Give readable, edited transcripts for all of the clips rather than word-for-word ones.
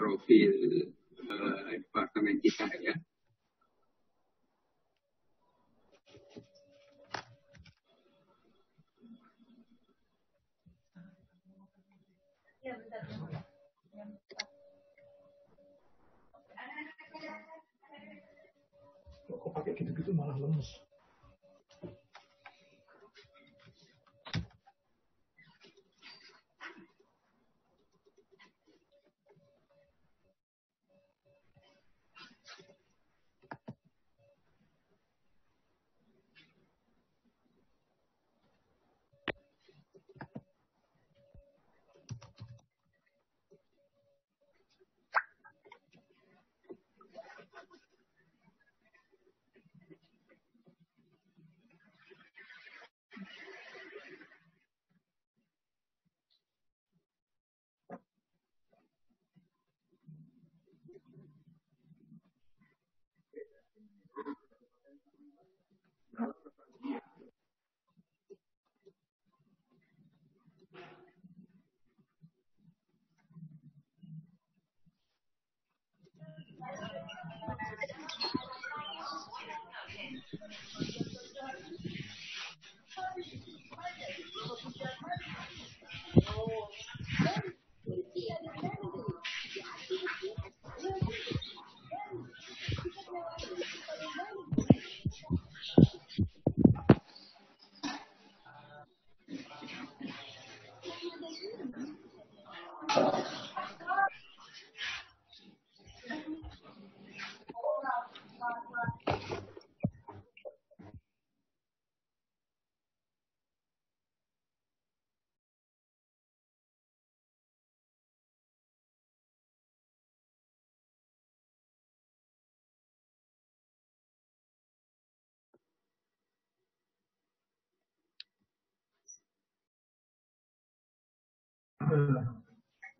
profil departemen kita ya. Kok pakai gitu-gitu malah lemes.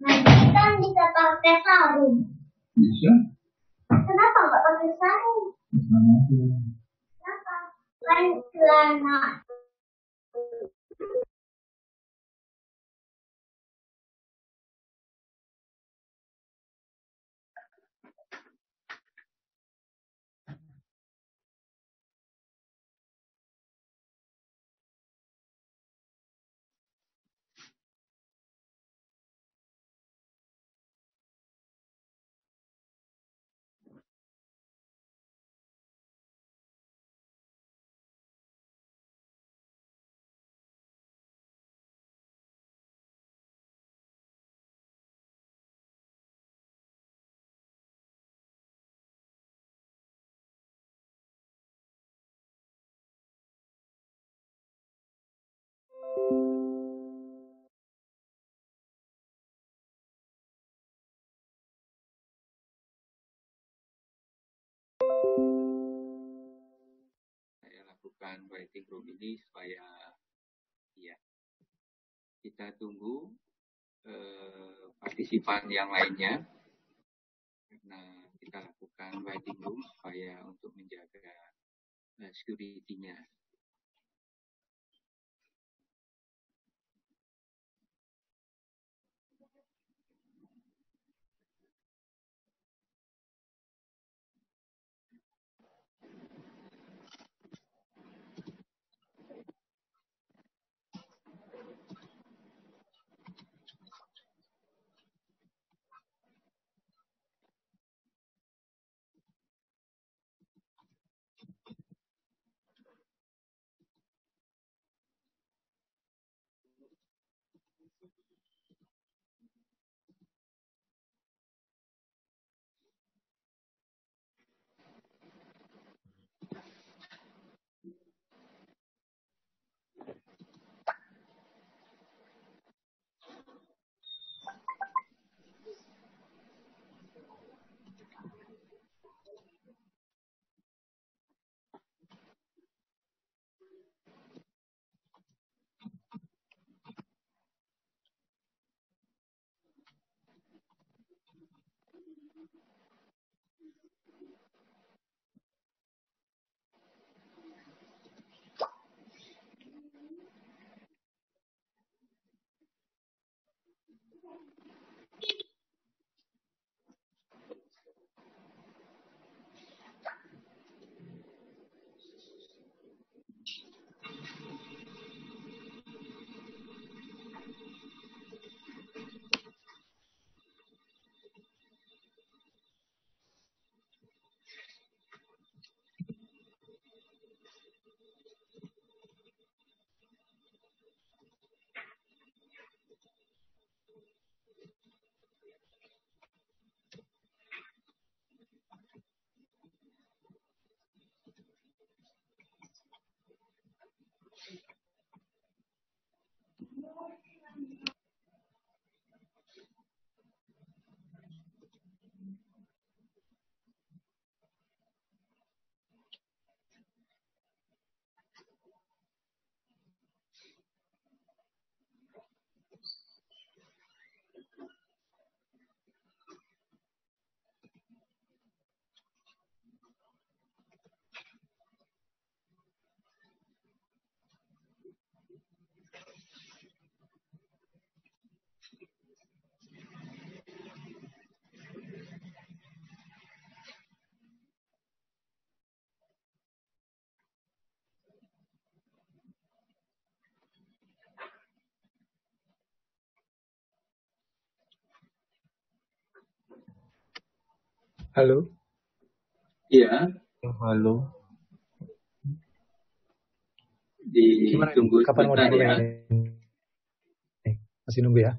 Nanti kan bisa pakai sarung. Bisa? Kenapa nggak pakai sarung? Sama aja. Kenapa? Kan celana. Saya lakukan writing room ini supaya ya kita tunggu partisipan yang lainnya, karena kita lakukan writing room supaya untuk menjaga security-nya. Halo. Iya, Halo. Gimana ditunggu kapan mau sebentar ya. dimulai? Masih nunggu ya?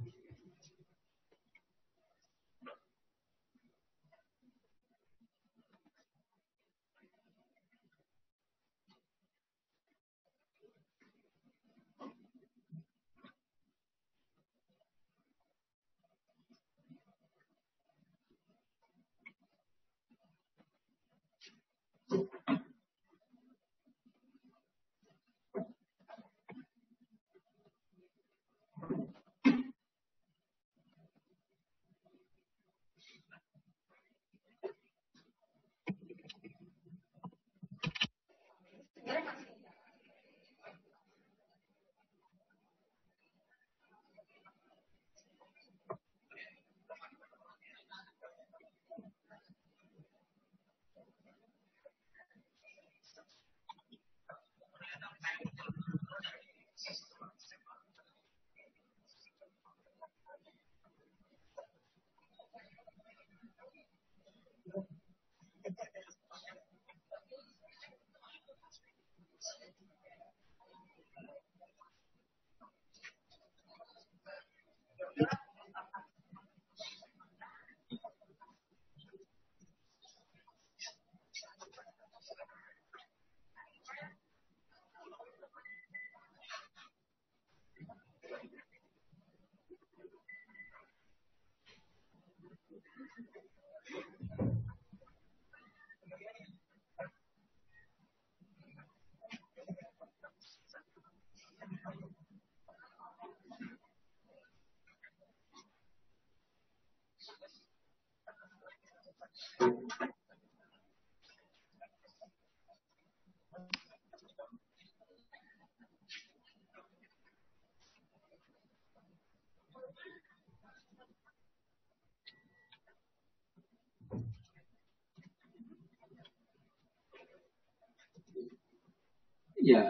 Ya,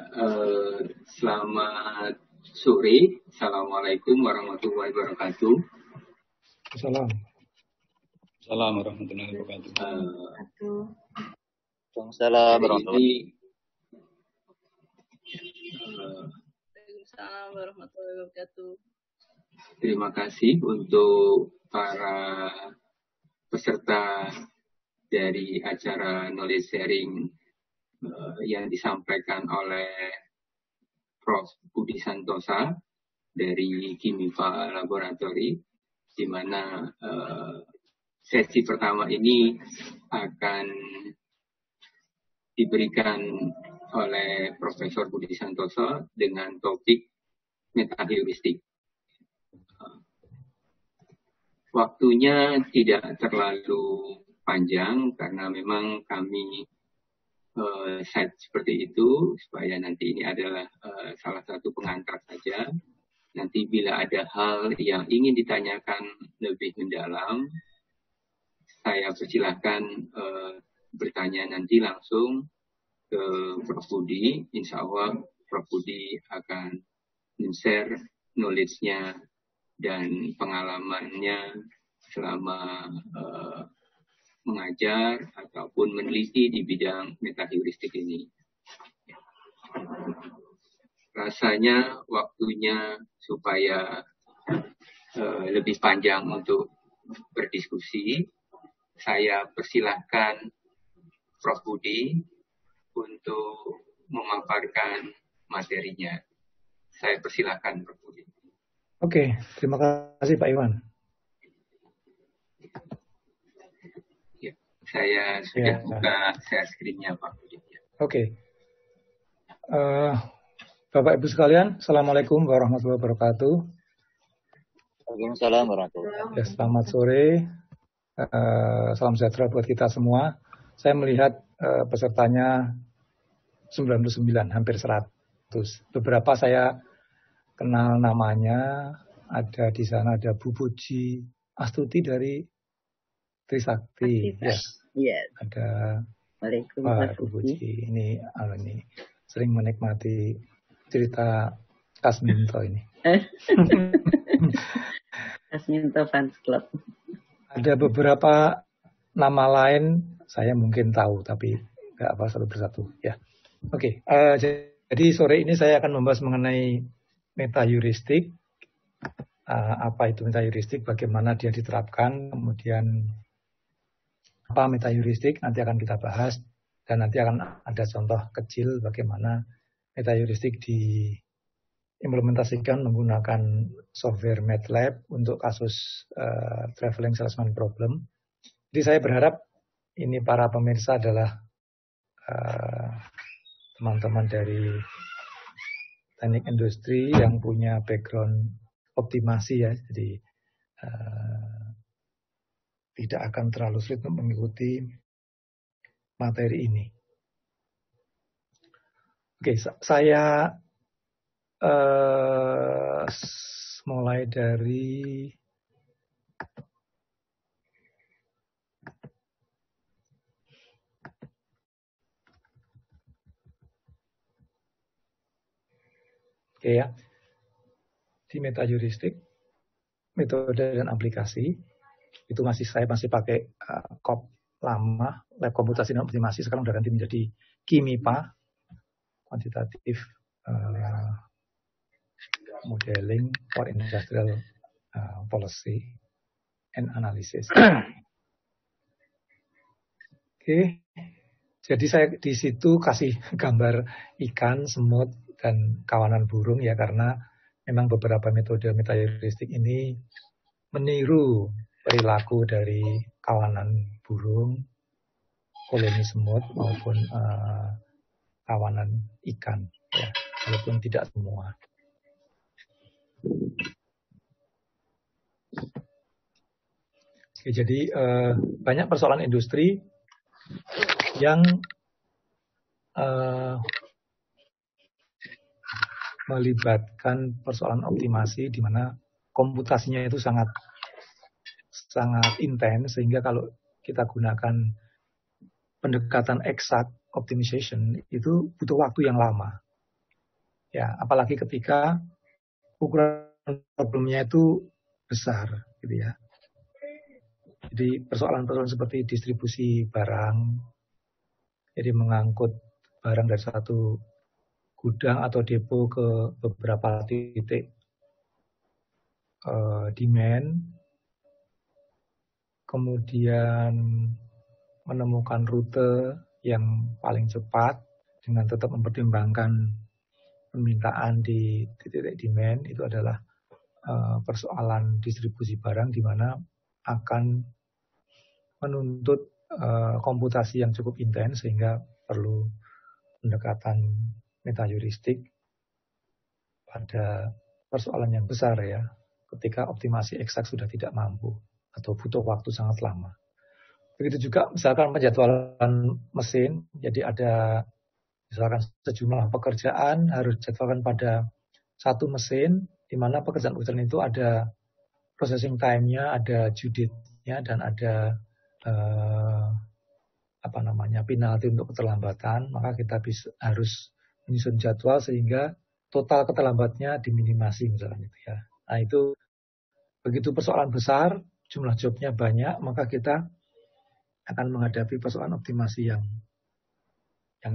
selamat sore. Assalamualaikum warahmatullahi wabarakatuh. Salam. Assalamualaikum warahmatullahi wabarakatuh. Waalaikumsalam Hari warahmatullahi ini Waalaikumsalam warahmatullahi wabarakatuh. terima kasih untuk para peserta dari acara knowledge sharing yang disampaikan oleh Prof. Budi Santosa dari Kimiva Laboratory, di mana sesi pertama ini akan diberikan oleh Profesor Budi Santosa dengan topik metaheuristik. Waktunya tidak terlalu panjang karena memang kami set seperti itu supaya nanti ini adalah salah satu pengantar saja. Nanti bila ada hal yang ingin ditanyakan lebih mendalam, saya persilahkan bertanya nanti langsung ke Prof. Budi. Insya Allah Prof. Budi akan men-share knowledge-nya dan pengalamannya selama mengajar ataupun meneliti di bidang metaheuristik ini. Rasanya waktunya supaya lebih panjang untuk berdiskusi, saya persilahkan Prof. Budi untuk memaparkan materinya. Saya persilahkan Prof. Budi. Oke, terima kasih Pak Iwan. Saya sudah buka share screen-nya Pak Budi. Oke. Bapak Ibu sekalian, Assalamualaikum warahmatullahi wabarakatuh. Waalaikumsalam warahmatullahi wabarakatuh. Ya, selamat sore. Salam sejahtera buat kita semua. Saya melihat pesertanya 99, hampir 100. Beberapa saya kenal namanya. Ada di sana ada Bu Puji Astuti dari Trisakti. Ya. Yes. Ada Waalaikumsalam. Bu Puji. Ini sering menikmati cerita Kasminto ini. Kasminto Fans Club. Ada beberapa nama lain saya mungkin tahu tapi nggak apa satu persatu ya. Oke, jadi sore ini saya akan membahas mengenai metaheuristik. Apa itu metaheuristik, bagaimana dia diterapkan, kemudian apa metaheuristik nanti akan kita bahas, dan nanti akan ada contoh kecil bagaimana metaheuristik diimplementasikan menggunakan software MATLAB untuk kasus traveling salesman problem. Jadi saya berharap ini para pemirsa adalah teman-teman dari teknik industri yang punya background optimasi ya, jadi tidak akan terlalu sulit untuk mengikuti materi ini. Oke, saya mulai dari ya. Di metaheuristik, metode dan aplikasi itu saya masih pakai KOP lama, lab komputasi dan optimasi, sekarang udah ganti menjadi KIMIPA, quantitative modeling for industrial policy and analysis. Oke. Jadi saya di situ kasih gambar ikan, semut dan kawanan burung ya, karena memang beberapa metode metaheuristik ini meniru perilaku dari kawanan burung, koloni semut maupun kawanan ikan, ya, walaupun tidak semua. Oke, jadi banyak persoalan industri yang melibatkan persoalan optimasi di mana komputasinya itu sangat intens, sehingga kalau kita gunakan pendekatan exact optimization itu butuh waktu yang lama. Ya, apalagi ketika ukuran problemnya itu besar gitu ya. Jadi persoalan-persoalan seperti distribusi barang, jadi mengangkut barang dari satu gudang atau depo ke beberapa titik demand, kemudian menemukan rute yang paling cepat dengan tetap mempertimbangkan permintaan di titik demand, itu adalah persoalan distribusi barang di mana akan menuntut komputasi yang cukup intens, sehingga perlu pendekatan metaheuristik pada persoalan yang besar ya, ketika optimasi eksak sudah tidak mampu atau butuh waktu sangat lama. Begitu juga misalkan penjadwalan mesin, jadi ada misalkan sejumlah pekerjaan harus dijadwalkan pada satu mesin, di mana pekerjaan-pekerjaan itu ada processing time-nya, ada due date-nya, dan ada penalti untuk keterlambatan. Maka kita harus menyusun jadwal sehingga total keterlambatnya diminimasi misalnya itu ya. Nah itu begitu persoalan besar, jumlah jobnya banyak, maka kita akan menghadapi persoalan optimasi yang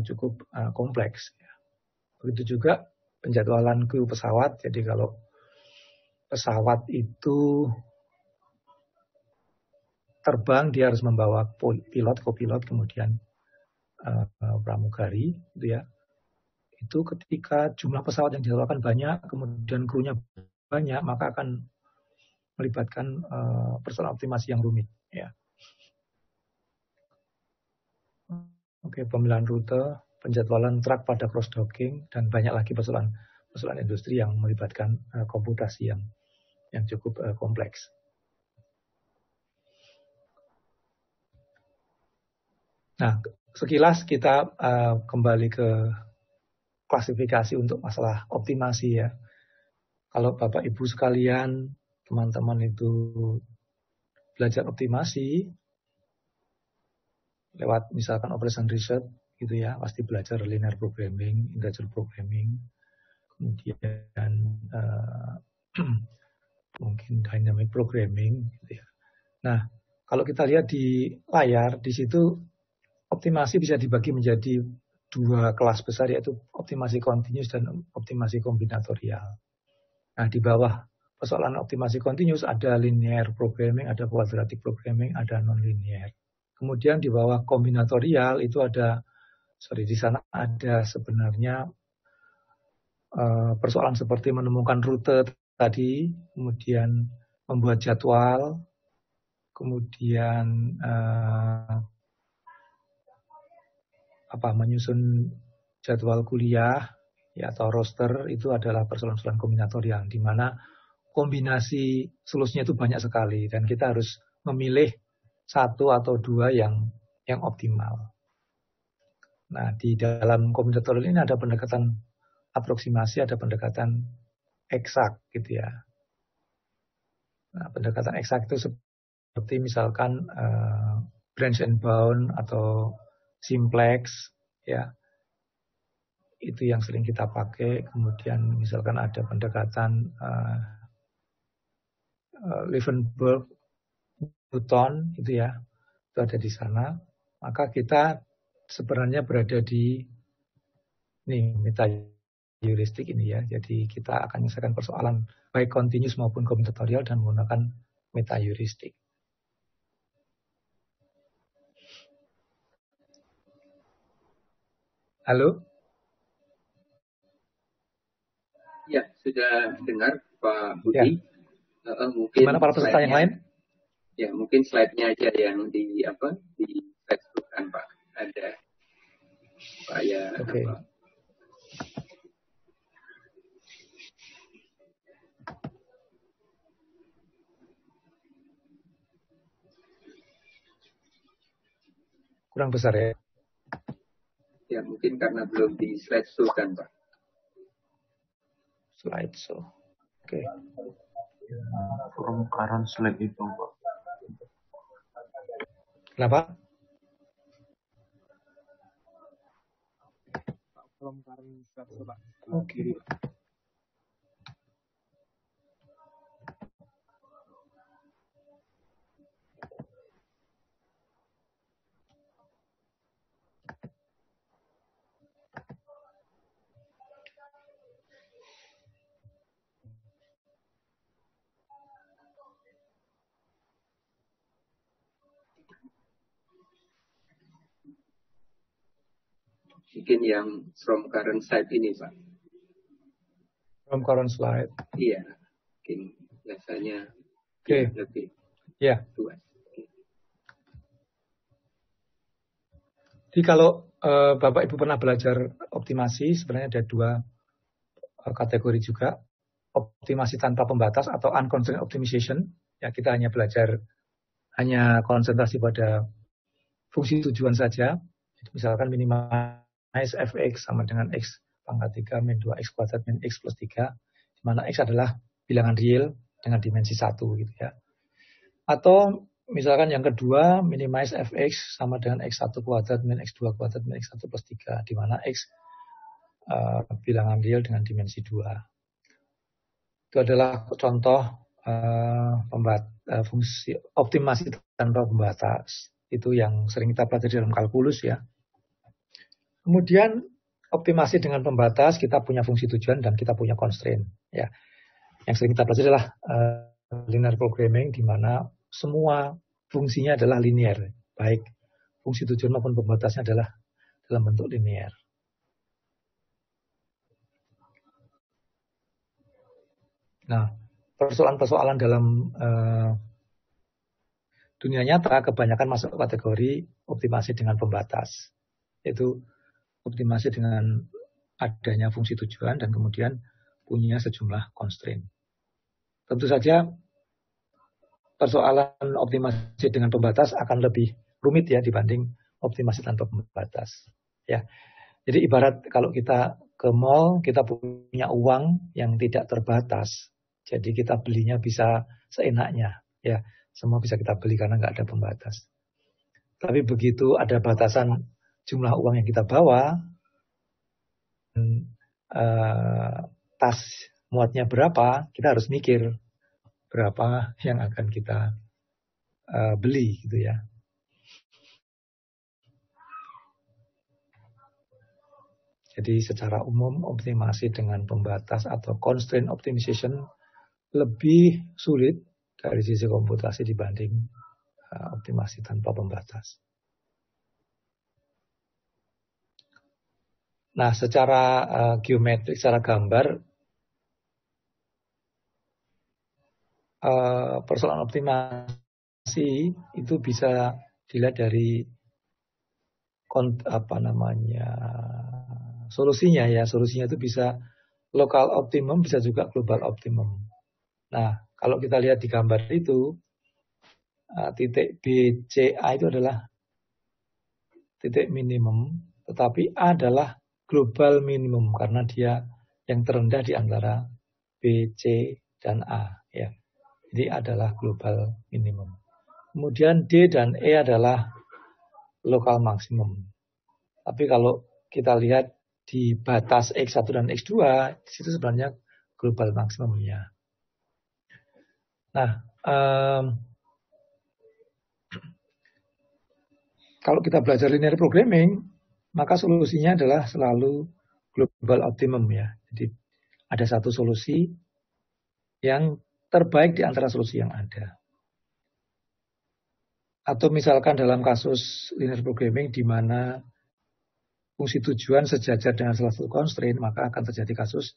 cukup kompleks. Ya. Begitu juga penjadwalan kru pesawat. Jadi kalau pesawat itu terbang, dia harus membawa pilot, kopilot, kemudian pramugari, gitu ya. Itu ketika jumlah pesawat yang dijadwalkan banyak, kemudian krunya banyak, maka akan melibatkan persoalan optimasi yang rumit. Ya. Oke, pemilihan rute, penjadwalan truk pada cross docking, dan banyak lagi persoalan industri yang melibatkan komputasi yang cukup kompleks. Nah, sekilas kita kembali ke klasifikasi untuk masalah optimasi ya. kalau Bapak Ibu sekalian, teman-teman itu belajar optimasi lewat misalkan operation research gitu ya, pasti belajar linear programming, integer programming, kemudian mungkin dynamic programming gitu ya. Nah, kalau kita lihat di layar, di situ optimasi bisa dibagi menjadi dua kelas besar, yaitu optimasi continuous dan optimasi kombinatorial. Nah, di bawah persoalan optimasi continuous ada linear programming, ada quadratic programming, ada non-linear. Kemudian di bawah kombinatorial itu ada, di sana ada sebenarnya persoalan seperti menemukan rute tadi, kemudian membuat jadwal, kemudian menyusun jadwal kuliah ya, atau roster. Itu adalah persoalan-persoalan kombinatorial di mana kombinasi solusinya itu banyak sekali dan kita harus memilih satu atau dua yang optimal. Nah, di dalam kombinatorial ini ada pendekatan aproksimasi, ada pendekatan eksak gitu ya. Nah, pendekatan eksak itu seperti misalkan branch and bound atau simplex ya. Itu yang sering kita pakai. Kemudian misalkan ada pendekatan Leavenworth Newton itu ya. Itu ada di sana. Maka kita sebenarnya berada di meta heuristik ini ya. Jadi kita akan menyelesaikan persoalan baik continuous maupun kombinatorial dan menggunakan meta heuristik. Halo? Ya, sudah dengar Pak Budi. Ya. Mungkin gimana para peserta yang lain? Ya, mungkin slide-nya aja yang di slide Pak. Ada supaya Oke. Kurang besar ya? Ya, mungkin karena belum di slideshow kan, Pak. Slideshow. Oke. From current slide itu, Pak. Kenapa? From current slide, Pak. Oke. Mungkin yang from current slide ini, Pak. From current slide. Iya, mungkin biasanya lebih luas. Jadi kalau Bapak Ibu pernah belajar optimasi, sebenarnya ada dua kategori juga. Optimasi tanpa pembatas atau unconstrained optimization. Ya, kita hanya belajar, hanya konsentrasi pada fungsi tujuan saja. Misalkan minimize fx sama dengan x pangkat 3 min 2x kuadrat min x plus 3, di mana x adalah bilangan real dengan dimensi 1 gitu ya. Atau misalkan yang kedua, minimize fx sama dengan x1 kuadrat min x2 kuadrat min x1 plus 3, di mana x bilangan real dengan dimensi 2. Itu adalah contoh fungsi optimasi tanpa pembatas. Itu yang sering kita pelajari dalam kalkulus ya. Kemudian optimasi dengan pembatas, kita punya fungsi tujuan dan kita punya constraint ya. Yang sering kita pelajari adalah linear programming, di mana semua fungsinya adalah linear, baik fungsi tujuan maupun pembatasnya adalah dalam bentuk linear. Nah, persoalan-persoalan dalam dunia nyata kebanyakan masuk kategori optimasi dengan pembatas, yaitu optimasi dengan adanya fungsi tujuan dan kemudian punya sejumlah constraint. Tentu saja persoalan optimasi dengan pembatas akan lebih rumit ya dibanding optimasi tanpa pembatas. Ya, jadi ibarat kalau kita ke mall, kita punya uang yang tidak terbatas. Jadi kita belinya bisa seenaknya. Ya, semua bisa kita beli karena nggak ada pembatas. Tapi begitu ada batasan jumlah uang yang kita bawa, tas muatnya berapa, kita harus mikir berapa yang akan kita beli gitu ya. Jadi secara umum optimasi dengan pembatas atau constraint optimization lebih sulit dari sisi komputasi dibanding optimasi tanpa pembatas. Nah, secara geometrik, secara gambar, persoalan optimasi itu bisa dilihat dari solusinya ya. Solusinya itu bisa lokal optimum, bisa juga global optimum. Nah, kalau kita lihat di gambar itu, titik BCA itu adalah titik minimum, tetapi A adalah global minimum karena dia yang terendah di antara B, C, dan A. Ya. Jadi adalah global minimum. Kemudian D dan E adalah lokal maksimum. Tapi kalau kita lihat di batas X1 dan X2, di situ sebenarnya global maksimumnya. Nah, kalau kita belajar linear programming, maka solusinya adalah selalu global optimum ya. Jadi ada satu solusi yang terbaik di antara solusi yang ada. Atau misalkan dalam kasus linear programming di mana fungsi tujuan sejajar dengan salah satu constraint, maka akan terjadi kasus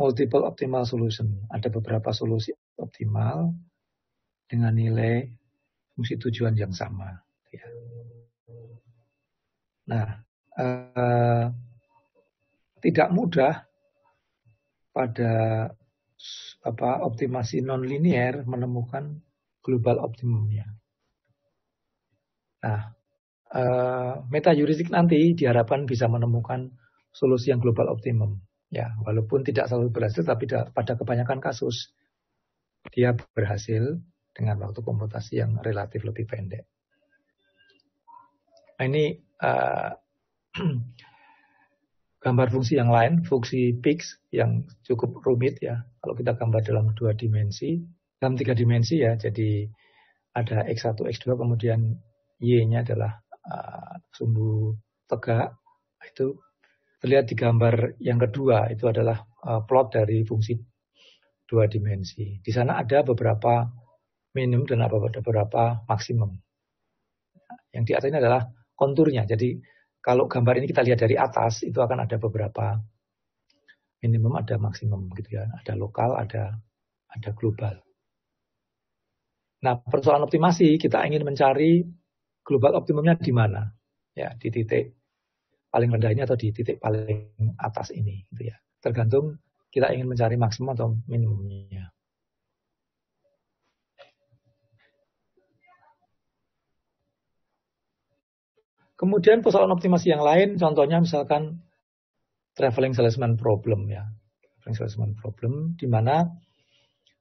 multiple optimal solution. Ada beberapa solusi optimal dengan nilai fungsi tujuan yang sama. Ya. Nah, tidak mudah pada optimasi non-linear menemukan global optimumnya. Nah, meta heuristik nanti diharapkan bisa menemukan solusi yang global optimum. Ya, walaupun tidak selalu berhasil, tapi pada kebanyakan kasus dia berhasil dengan waktu komputasi yang relatif lebih pendek. Nah, ini gambar fungsi yang lain, fungsi Pix yang cukup rumit ya. Kalau kita gambar dalam 2 dimensi, dalam 3 dimensi ya. Jadi ada X1, X2, kemudian Y-nya adalah sumbu tegak. Itu terlihat di gambar yang kedua, itu adalah plot dari fungsi 2 dimensi. Di sana ada beberapa minimum dan ada beberapa maksimum. Yang di atas ini adalah konturnya. Jadi kalau gambar ini kita lihat dari atas, itu akan ada beberapa minimum, ada maksimum gitu ya. Ada lokal, ada global. Nah, persoalan optimasi kita ingin mencari global optimumnya di mana? Ya, di titik paling rendah ini atau di titik paling atas ini gitu ya. Tergantung kita ingin mencari maksimum atau minimumnya. Kemudian persoalan optimasi yang lain, contohnya misalkan traveling salesman problem ya. Traveling salesman problem, di mana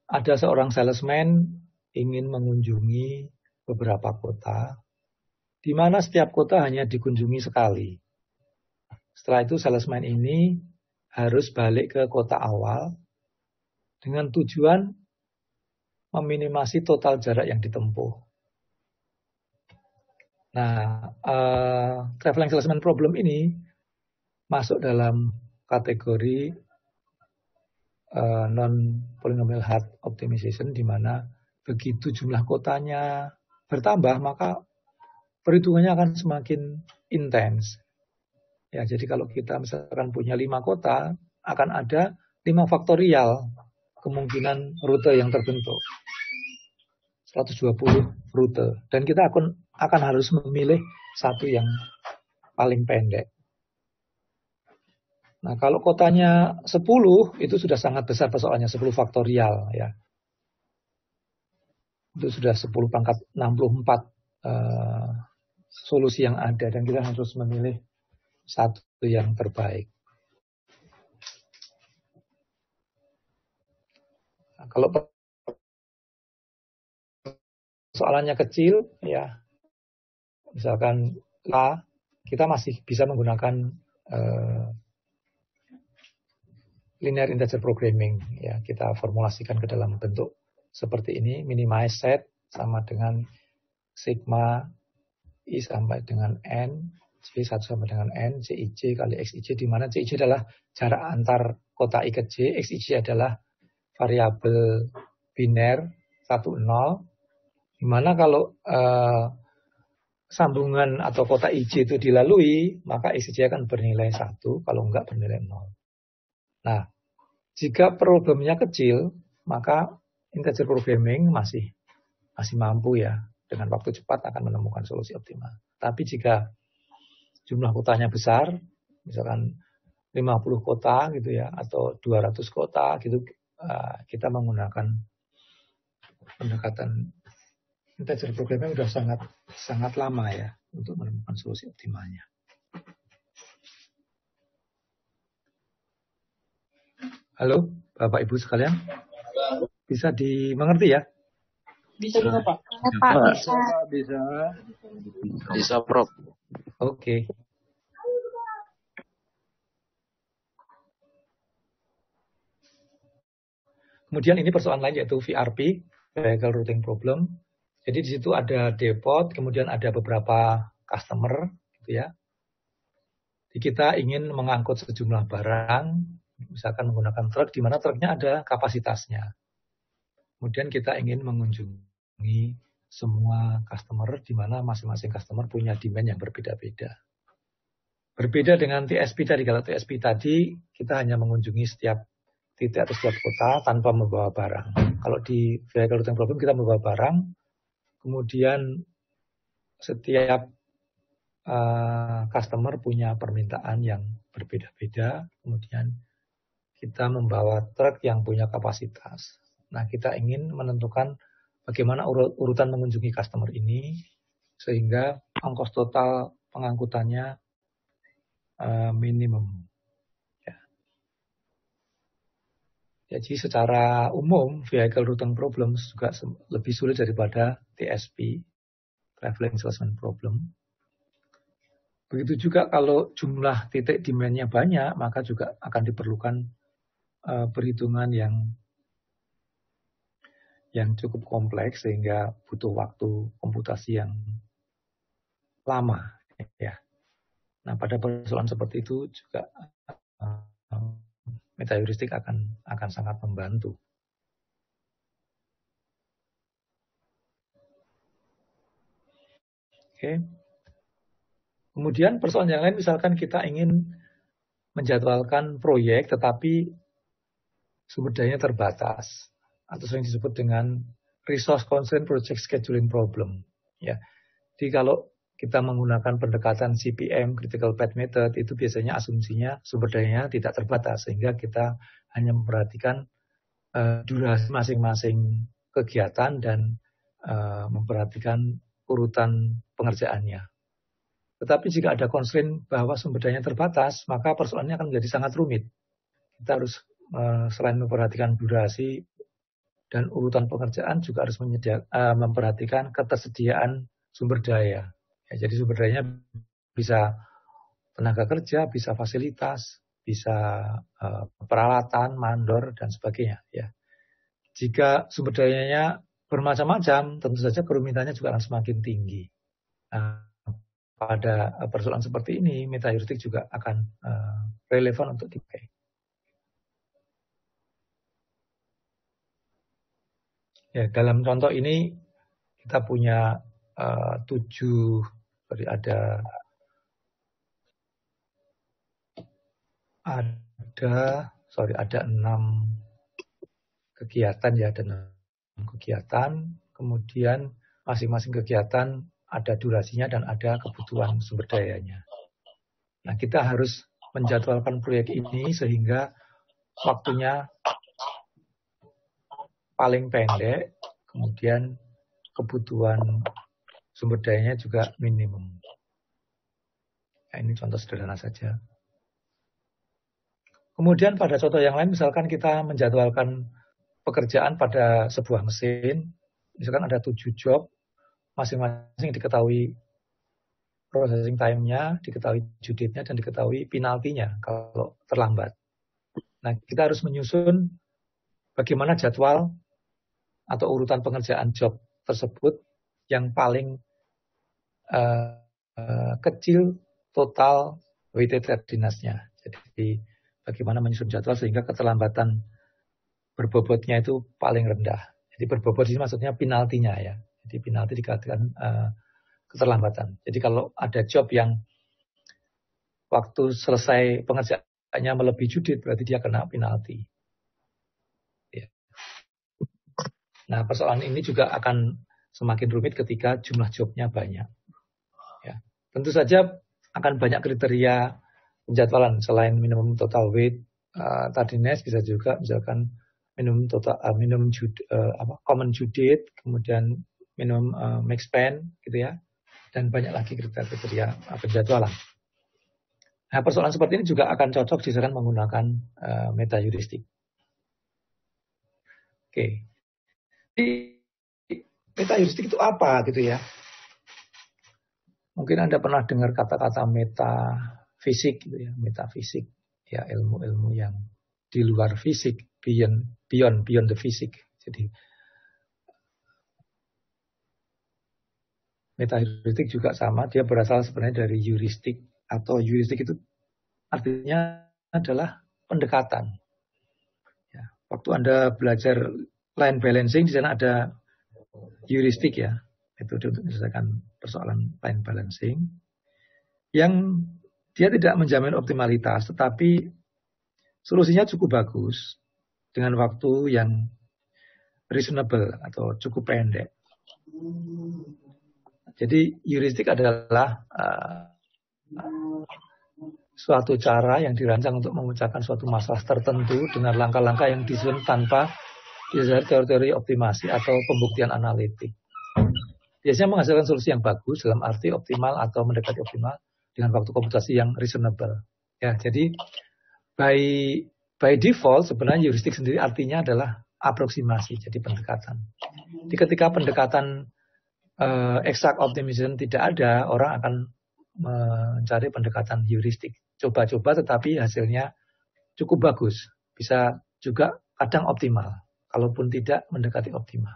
ada seorang salesman ingin mengunjungi beberapa kota, di mana setiap kota hanya dikunjungi sekali. Setelah itu salesman ini harus balik ke kota awal dengan tujuan meminimasi total jarak yang ditempuh. Nah, traveling salesman problem ini masuk dalam kategori non-polynomial hard optimization, di mana begitu jumlah kotanya bertambah, maka perhitungannya akan semakin intens. Ya, jadi kalau kita misalkan punya 5 kota, akan ada 5 faktorial kemungkinan rute yang terbentuk. 120 rute. Dan kita akan harus memilih satu yang paling pendek. Nah, kalau kotanya 10, itu sudah sangat besar persoalannya, 10 faktorial ya. Itu sudah 10 pangkat 64 solusi yang ada, dan kita harus memilih satu yang terbaik. Nah, kalau persoalannya kecil, ya misalkan kita masih bisa menggunakan linear integer programming. Ya, kita formulasikan ke dalam bentuk seperti ini, minimize set sama dengan sigma I sampai dengan N, C1 sampai dengan N, CIJ kali XIJ, di mana CIJ adalah jarak antar kota I ke J, XIJ adalah variabel biner 1, 0, di mana kalau sambungan atau kota IJ itu dilalui, maka XIJ akan bernilai 1, kalau enggak bernilai 0. Nah, jika problemnya kecil, maka integer programming masih mampu ya, dengan waktu cepat akan menemukan solusi optimal. Tapi jika jumlah kotanya besar, misalkan 50 kota gitu ya, atau 200 kota gitu, kita menggunakan pendekatan integer programming sudah sangat lama ya untuk menemukan solusi optimalnya. Halo, Bapak Ibu sekalian, bisa dimengerti ya? Bisa Pak. Bisa, Prof. Oke. Kemudian ini persoalan lain yaitu VRP, Vehicle Routing Problem. Jadi di situ ada depot, kemudian ada beberapa customer, gitu ya. Jadi kita ingin mengangkut sejumlah barang, misalkan menggunakan truk, di mana truknya ada kapasitasnya. Kemudian kita ingin mengunjungi semua customer, di mana masing-masing customer punya demand yang berbeda-beda. Berbeda dengan TSP tadi. Kalau TSP tadi, kita hanya mengunjungi setiap titik atau setiap kota tanpa membawa barang. Kalau di Vehicle Routing Problem kita membawa barang, kemudian setiap customer punya permintaan yang berbeda-beda, kemudian kita membawa truk yang punya kapasitas. Nah, kita ingin menentukan bagaimana urutan mengunjungi customer ini, sehingga ongkos total pengangkutannya minimum. Jadi secara umum, Vehicle Routing Problems juga lebih sulit daripada TSP, Traveling Salesman Problem. Begitu juga kalau jumlah titik demand-nya banyak, maka juga akan diperlukan perhitungan yang cukup kompleks sehingga butuh waktu komputasi yang lama. Ya. Nah, pada persoalan seperti itu juga metaheuristik akan sangat membantu. Oke. Kemudian persoalan yang lain, misalkan kita ingin menjadwalkan proyek tetapi sumber dayanya terbatas, atau sering disebut dengan resource constraint project scheduling problem. Ya. Jadi kalau kita menggunakan pendekatan CPM, Critical Path Method, itu biasanya asumsinya sumber dayanya tidak terbatas, sehingga kita hanya memperhatikan durasi masing-masing kegiatan dan memperhatikan urutan pengerjaannya. Tetapi jika ada constraint bahwa sumber dayanya terbatas, maka persoalannya akan menjadi sangat rumit. Kita harus selain memperhatikan durasi dan urutan pengerjaan, juga harus memperhatikan ketersediaan sumber daya. Ya, jadi sumber dayanya bisa tenaga kerja, bisa fasilitas, bisa peralatan, mandor, dan sebagainya. Ya. Jika sumber dayanya bermacam-macam, tentu saja kerumitannya juga akan semakin tinggi. Nah, pada persoalan seperti ini, metaheuristik juga akan relevan untuk dipakai. Ya, dalam contoh ini kita punya 6 kegiatan ya, ada 6 kegiatan, kemudian masing-masing kegiatan ada durasinya dan ada kebutuhan sumber dayanya. Nah, kita harus menjadwalkan proyek ini sehingga waktunya paling pendek, kemudian kebutuhan sumber dayanya juga minimum. Nah, ini contoh sederhana saja. Kemudian pada contoh yang lain, misalkan kita menjadwalkan pekerjaan pada sebuah mesin, misalkan ada 7 job, masing-masing diketahui processing time-nya, diketahui due date-nya, dan diketahui penaltinya kalau terlambat. Nah, kita harus menyusun bagaimana jadwal atau urutan pengerjaan job tersebut yang paling kecil total weighted tardiness-nya. Jadi bagaimana menyusun jadwal sehingga keterlambatan berbobotnya itu paling rendah. Jadi berbobot ini maksudnya penaltinya ya. Jadi penalti dikatakan keterlambatan. Jadi kalau ada job yang waktu selesai pengerjaannya melebihi due date, berarti dia kena penalti. Ya. Nah, persoalan ini juga akan semakin rumit ketika jumlah jobnya banyak. Ya. Tentu saja akan banyak kriteria penjadwalan selain minimum total weight, tardiness, bisa juga misalkan minimum total common due date, kemudian minimum max span gitu ya. Dan banyak lagi kriteria penjadwalan. Nah, persoalan seperti ini juga akan cocok misalkan menggunakan meta heuristik. Oke. Meta heuristik itu apa gitu ya? Mungkin Anda pernah dengar kata-kata metafisik gitu ya, metafisik ya, ilmu-ilmu yang di luar fisik, beyond the fisik. Jadi meta heuristik juga sama, dia berasal sebenarnya dari heuristik, atau heuristik itu artinya adalah pendekatan. Ya, waktu Anda belajar line balancing, di sana ada heuristik ya, metode untuk menyelesaikan persoalan line balancing, yang dia tidak menjamin optimalitas, tetapi solusinya cukup bagus dengan waktu yang reasonable atau cukup pendek. Jadi heuristik adalah suatu cara yang dirancang untuk memecahkan suatu masalah tertentu dengan langkah-langkah yang disusun tanpa didasari teori-teori optimasi atau pembuktian analitik. Biasanya menghasilkan solusi yang bagus dalam arti optimal atau mendekati optimal dengan waktu komputasi yang reasonable. Ya, jadi by default sebenarnya heuristik sendiri artinya adalah aproksimasi, jadi pendekatan. Jadi ketika pendekatan exact optimization tidak ada, orang akan mencari pendekatan heuristik. Coba-coba tetapi hasilnya cukup bagus. Bisa juga kadang optimal. Kalaupun tidak mendekati optimal.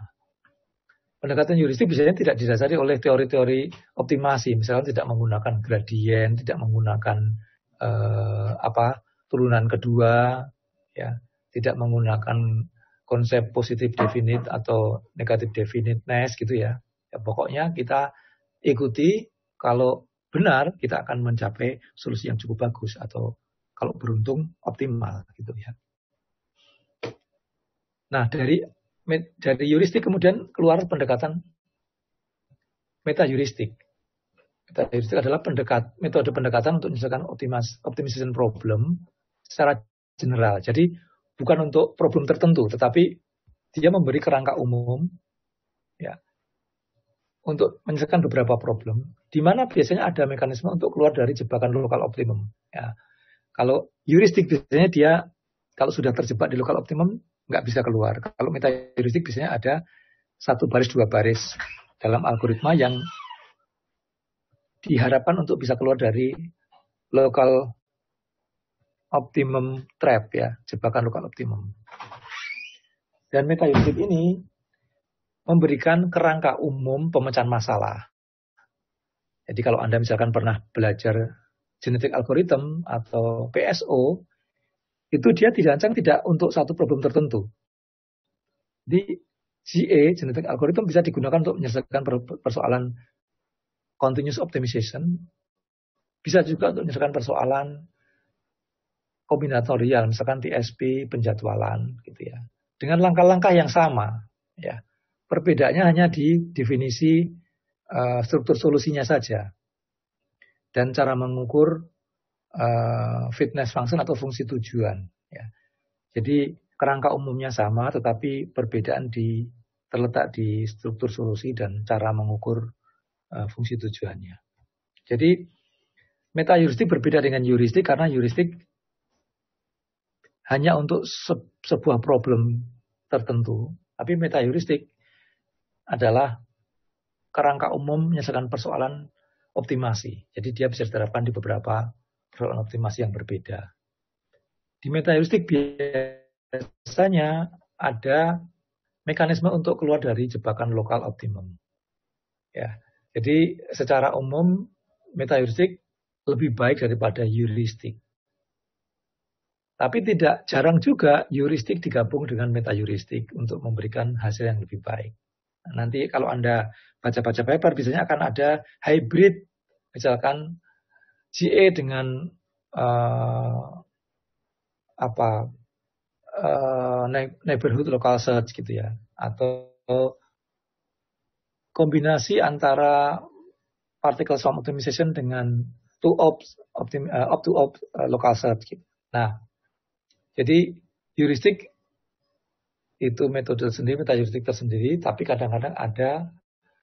Pendekatan heuristik biasanya tidak didasari oleh teori-teori optimasi. Misalnya tidak menggunakan gradien, tidak menggunakan turunan kedua, ya, tidak menggunakan konsep positif definite atau negatif definiteness gitu ya. Ya, pokoknya kita ikuti, kalau benar kita akan mencapai solusi yang cukup bagus, atau kalau beruntung optimal gitu ya. Nah, dari heuristik kemudian keluar pendekatan meta heuristik. Meta heuristik adalah metode pendekatan untuk menyelesaikan optimization problem secara general. Jadi bukan untuk problem tertentu, tetapi dia memberi kerangka umum ya, untuk menyelesaikan beberapa problem, di mana biasanya ada mekanisme untuk keluar dari jebakan lokal optimum. Ya. Kalau heuristik biasanya dia kalau sudah terjebak di lokal optimum nggak bisa keluar. Kalau meta heuristik biasanya ada 1 baris 2 baris dalam algoritma yang diharapkan untuk bisa keluar dari lokal optimum trap ya, jebakan lokal optimum. Dan meta heuristik ini memberikan kerangka umum pemecahan masalah. Jadi kalau Anda misalkan pernah belajar genetic algorithm atau PSO, itu dia dirancang tidak untuk satu problem tertentu. Di GA, genetic algorithm, bisa digunakan untuk menyelesaikan persoalan continuous optimization, bisa juga untuk menyelesaikan persoalan kombinatorial, misalkan TSP, penjadwalan, gitu ya. Dengan langkah-langkah yang sama, ya. Perbedaannya hanya di definisi struktur solusinya saja. Dan cara mengukur fitness function atau fungsi tujuan. Ya. Jadi kerangka umumnya sama, tetapi perbedaan terletak di struktur solusi dan cara mengukur fungsi tujuannya. Jadi meta heuristik berbeda dengan heuristik karena heuristik hanya untuk sebuah problem tertentu. Tapi metaheuristik adalah kerangka umum menyelesaikan persoalan optimasi. Jadi dia bisa diterapkan di beberapa persoalan optimasi yang berbeda. Di metaheuristik biasanya ada mekanisme untuk keluar dari jebakan lokal optimum. Ya, jadi secara umum metaheuristik lebih baik daripada heuristik. Tapi tidak jarang juga heuristik digabung dengan metaheuristik untuk memberikan hasil yang lebih baik. Nanti kalau Anda baca-baca paper biasanya akan ada hybrid, misalkan GA dengan neighborhood local search gitu ya, atau kombinasi antara particle swarm optimization dengan op-to-op local search gitu. Nah, jadi heuristik itu metode sendiri, metaheuristik tersendiri, tapi kadang-kadang ada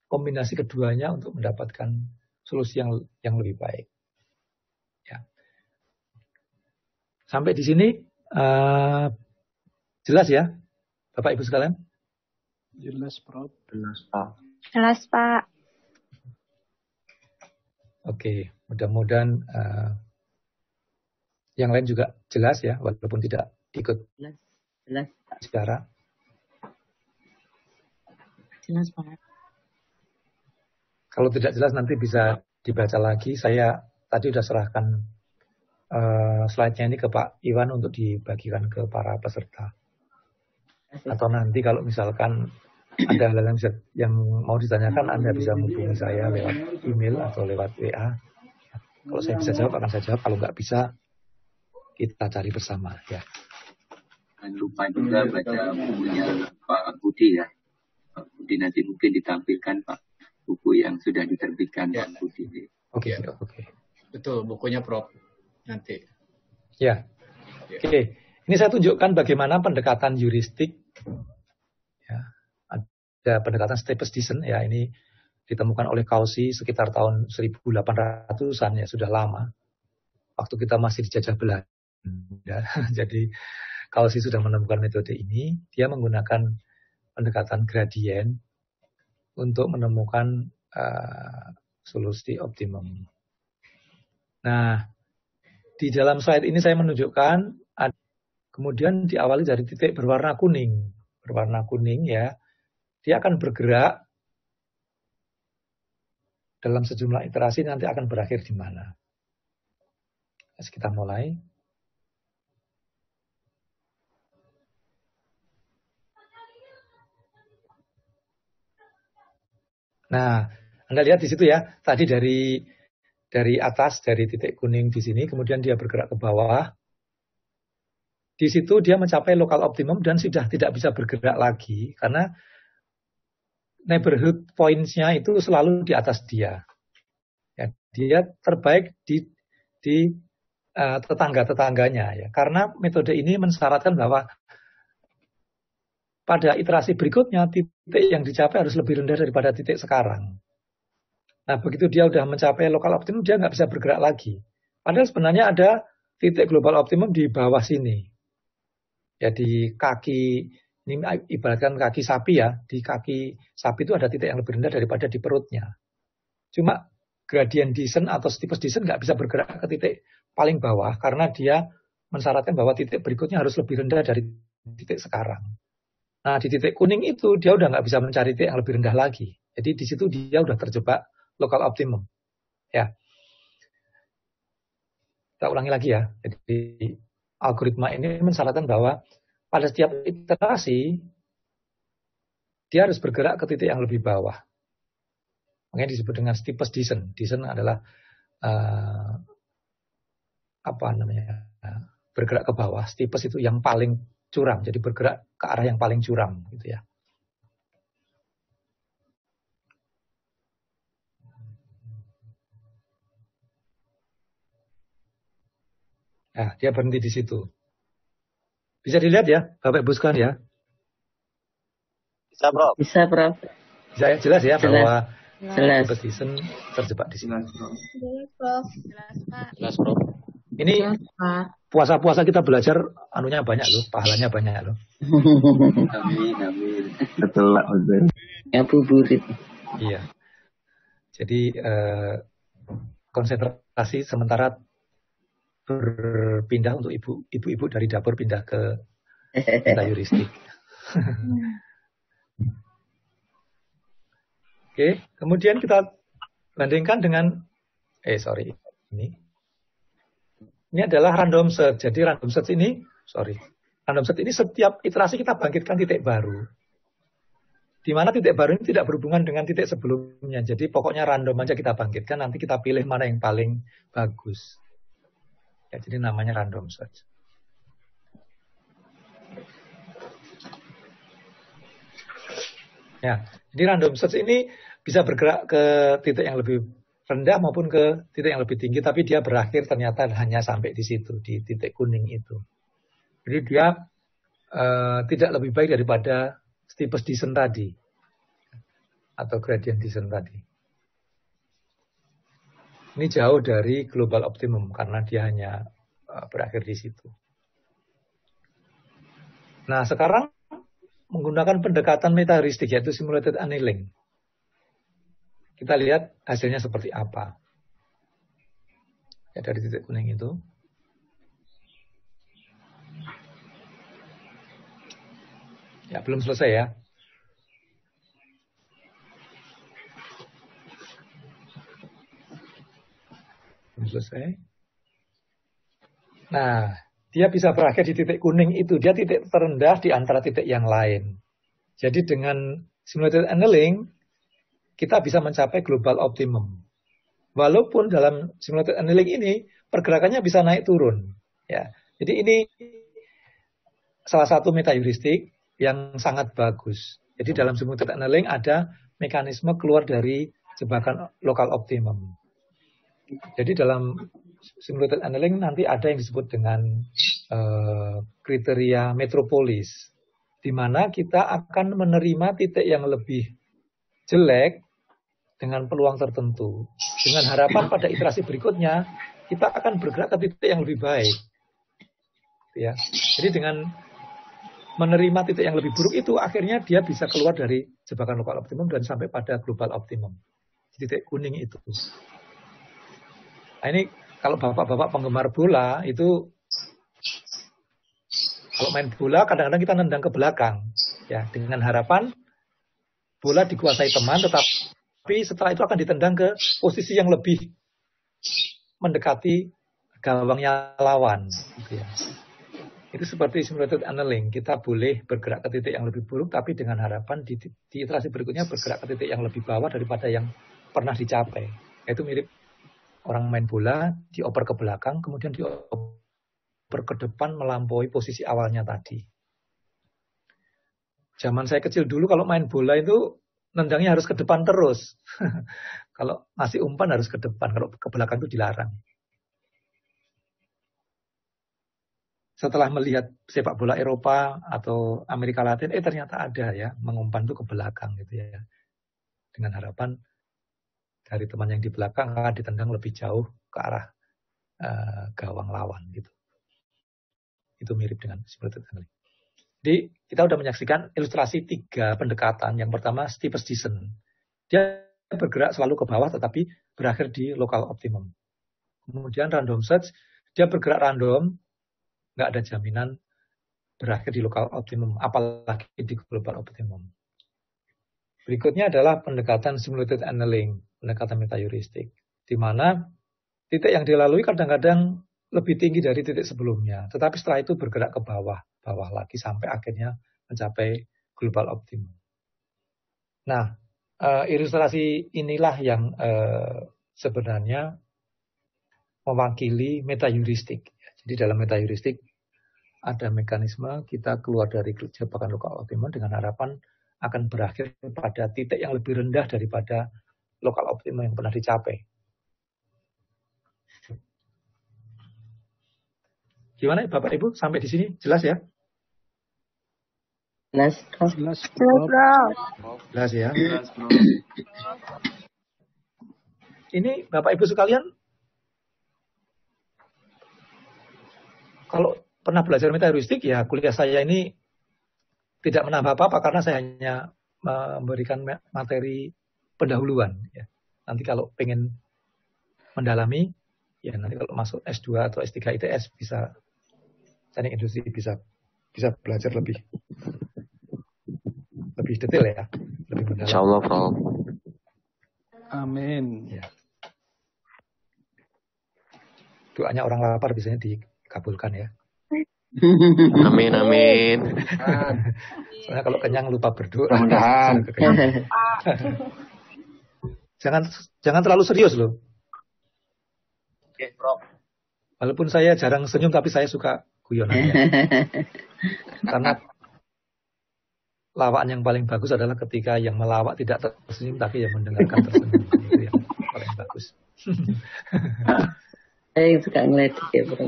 kombinasi keduanya untuk mendapatkan solusi yang lebih baik. Ya. Sampai di sini jelas ya, Bapak Ibu sekalian? Jelas, Prof. Jelas, Pak. Jelas, Pak. Oke, mudah-mudahan yang lain juga jelas ya, walaupun tidak ikut Jelas. secara. Jelas, Pak. Kalau tidak jelas nanti bisa dibaca lagi. Saya tadi sudah serahkan slide-nya ini ke Pak Iwan untuk dibagikan ke para peserta. Atau nanti kalau misalkan ada hal-hal yang mau ditanyakan, Anda bisa menghubungi saya lewat email atau lewat WA. Kalau saya bisa jawab, akan saya jawab. Kalau nggak bisa, kita cari bersama ya. Jangan lupa juga baca bukunya Pak Budi ya. Pak Budi nanti mungkin ditampilkan Pak, buku yang sudah diterbitkan ya. Pak Budi. Oke. Betul, bukunya Prof. Nanti. Ya. Oke. Ini saya tunjukkan bagaimana pendekatan heuristik. Ya. Ada pendekatan Staples Dixon ya. Ini ditemukan oleh Cauchy sekitar tahun 1800-an ya, sudah lama. Waktu kita masih dijajah Belanda. Jadi Cauchy sudah menemukan metode ini. Dia menggunakan pendekatan gradien untuk menemukan solusi optimum. Nah, di dalam slide ini saya menunjukkan kemudian diawali dari titik berwarna kuning. Berwarna kuning ya. Dia akan bergerak dalam sejumlah iterasi, nanti akan berakhir di mana. Kita mulai. Nah, Anda lihat di situ ya, tadi dari atas, dari titik kuning di sini, kemudian dia bergerak ke bawah. Di situ dia mencapai lokal optimum dan sudah tidak bisa bergerak lagi, karena neighborhood points-nya itu selalu di atas dia. Ya, dia terbaik di tetangga-tetangganya ya. Karena metode ini mensyaratkan bahwa pada iterasi berikutnya titik yang dicapai harus lebih rendah daripada titik sekarang. Nah, begitu dia sudah mencapai lokal optimum, dia nggak bisa bergerak lagi. Padahal sebenarnya ada titik global optimum di bawah sini. Ya, di kaki, ini ibaratkan kaki sapi ya, di kaki sapi itu ada titik yang lebih rendah daripada di perutnya. Cuma gradient descent atau Staples Descent nggak bisa bergerak ke titik paling bawah karena dia mensyaratkan bahwa titik berikutnya harus lebih rendah dari titik sekarang. Nah, di titik kuning itu dia udah nggak bisa mencari titik yang lebih rendah lagi. Jadi di situ dia udah terjebak lokal optimum. Ya. Kita ulangi lagi ya. Jadi algoritma ini mensyaratkan bahwa pada setiap iterasi dia harus bergerak ke titik yang lebih bawah. Makanya disebut dengan Staples Descent. Descent adalah bergerak ke bawah. Staples itu yang paling curam, jadi bergerak ke arah yang paling curam, gitu ya. Nah, dia berhenti di situ. Bisa dilihat ya, Bapak Ibu sekalian ya. Bisa, Prof. Bisa, Prof. Bisa ya, jelas ya bahwa Jelas. Staples Descent terjebak di sini. Jelas, Prof. Jelas, Prof. Ini Jelas, Pak. puasa-puasa kita belajar anunya banyak loh, pahalanya banyak loh. Amin, amin. Betul lah, betul. Ngabuburit. Iya. Jadi konsentrasi sementara berpindah untuk ibu-ibu dari dapur pindah ke metayuristik. Oke, kemudian kita bandingkan dengan ini adalah random search. Jadi random search ini setiap iterasi kita bangkitkan titik baru. Di mana titik baru ini tidak berhubungan dengan titik sebelumnya. Jadi pokoknya random aja kita bangkitkan, nanti kita pilih mana yang paling bagus. Ya, jadi namanya random search. Ya, jadi random search ini bisa bergerak ke titik yang lebih rendah maupun ke titik yang lebih tinggi, tapi dia berakhir ternyata hanya sampai di situ, di titik kuning itu. Jadi dia tidak lebih baik daripada steepest descent tadi atau gradient descent tadi. Ini jauh dari global optimum karena dia hanya berakhir di situ. Nah, sekarang menggunakan pendekatan metaheuristik yaitu simulated annealing. Kita lihat hasilnya seperti apa. Ya, dari titik kuning itu. Ya, belum selesai ya. Belum selesai. Nah, dia bisa berakhir di titik kuning itu. Dia titik terendah di antara titik yang lain. Jadi dengan simulated annealing, kita bisa mencapai global optimum. Walaupun dalam simulated annealing ini, pergerakannya bisa naik turun. Ya, jadi ini salah satu metaheuristik yang sangat bagus. Jadi dalam simulated annealing ada mekanisme keluar dari jebakan lokal optimum. Jadi dalam simulated annealing nanti ada yang disebut dengan kriteria metropolis, di mana kita akan menerima titik yang lebih jelek dengan peluang tertentu. Dengan harapan pada iterasi berikutnya kita akan bergerak ke titik yang lebih baik. Ya. Jadi dengan menerima titik yang lebih buruk itu akhirnya dia bisa keluar dari jebakan lokal optimum dan sampai pada global optimum. Titik kuning itu. Nah, ini kalau bapak-bapak penggemar bola itu kalau main bola kadang-kadang kita nendang ke belakang ya dengan harapan bola dikuasai teman tapi setelah itu akan ditendang ke posisi yang lebih mendekati gawangnya lawan gitu ya. Itu seperti simulated annealing, kita boleh bergerak ke titik yang lebih buruk tapi dengan harapan di iterasi berikutnya bergerak ke titik yang lebih bawah daripada yang pernah dicapai. Itu mirip orang main bola dioper ke belakang kemudian dioper ke depan melampaui posisi awalnya tadi. Zaman saya kecil dulu kalau main bola itu nendangnya harus ke depan terus. Kalau ngasih umpan harus ke depan, kalau ke belakang itu dilarang. Setelah melihat sepak bola Eropa atau Amerika Latin, ternyata ada ya, mengumpan itu ke belakang gitu ya. Dengan harapan dari teman yang di belakang akan ditendang lebih jauh ke arah gawang lawan gitu. Itu mirip dengan simulated annealing. Jadi kita sudah menyaksikan ilustrasi 3 pendekatan. Yang pertama steepest descent. Dia bergerak selalu ke bawah tetapi berakhir di local optimum. Kemudian random search, dia bergerak random, nggak ada jaminan berakhir di local optimum, apalagi di global optimum. Berikutnya adalah pendekatan simulated annealing, pendekatan metaheuristik, di mana titik yang dilalui kadang-kadang lebih tinggi dari titik sebelumnya, tetapi setelah itu bergerak ke bawah lagi sampai akhirnya mencapai global optimum. Nah, ilustrasi inilah yang sebenarnya mewakili metaheuristik. Jadi dalam metaheuristik ada mekanisme kita keluar dari jebakan lokal optimum dengan harapan akan berakhir pada titik yang lebih rendah daripada lokal optimum yang pernah dicapai. Gimana Bapak Ibu sampai di sini jelas ya? Jelas, Prof. Jelas, Jelas, Prof. Bro. Jelas ya. Ini Bapak Ibu sekalian kalau pernah belajar metaheuristik, ya kuliah saya ini tidak menambah apa-apa karena saya hanya memberikan materi pendahuluan. Ya. Nanti kalau pengen mendalami, ya nanti kalau masuk S2 atau S3 ITS bisa teknik industri bisa belajar lebih detail ya, lebih mendalam. Insyaallah, Prof. Amin. Ya. Doanya orang lapar biasanya dikabulkan ya. Amin, amin. Soalnya kalau kenyang lupa berdoa. Mudah-mudahan. Jangan terlalu serius loh. Oke, Prof. Walaupun saya jarang senyum tapi saya suka guyonan ya. Karena lawak yang paling bagus adalah ketika yang melawak tidak tersenyum tapi yang mendengarkan tersenyum. Itu yang paling bagus. Saya yang suka ngeledek ya, Bro.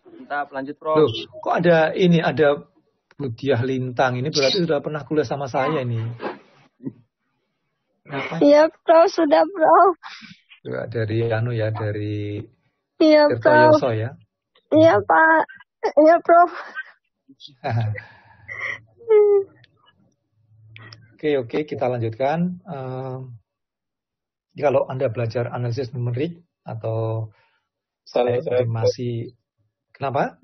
Mantap, lanjut, Prof. Loh, kok ada Budiah Lintang ini berarti sudah pernah kuliah sama saya ini. Kenapa? Iya, Prof. Sudah, Prof. Juga dari dari Iya, Tirto Prof. Yoso ya. Iya, Pak. Iya, Prof. Oke, kita lanjutkan. Kalau Anda belajar analisis numerik atau estimasi, kenapa?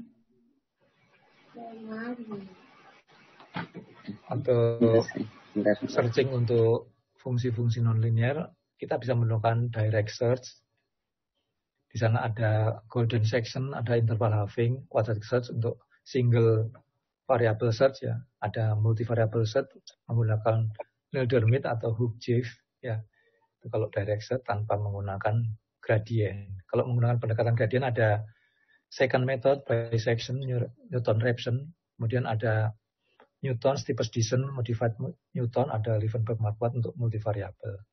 Atau searching untuk fungsi-fungsi nonlinear, kita bisa menggunakan direct search. Di sana ada golden section, ada interval halving, quadratic search untuk single variable search ya. Ada multivariable search menggunakan Nildermith atau Hookejeff ya. Itu kalau direct search tanpa menggunakan gradient. Kalau menggunakan pendekatan gradient ada second method, bisection, Newton-Raphson, kemudian ada Newton, steepest descent, modified Newton, ada Liebenberg-Marquardt untuk multivariable.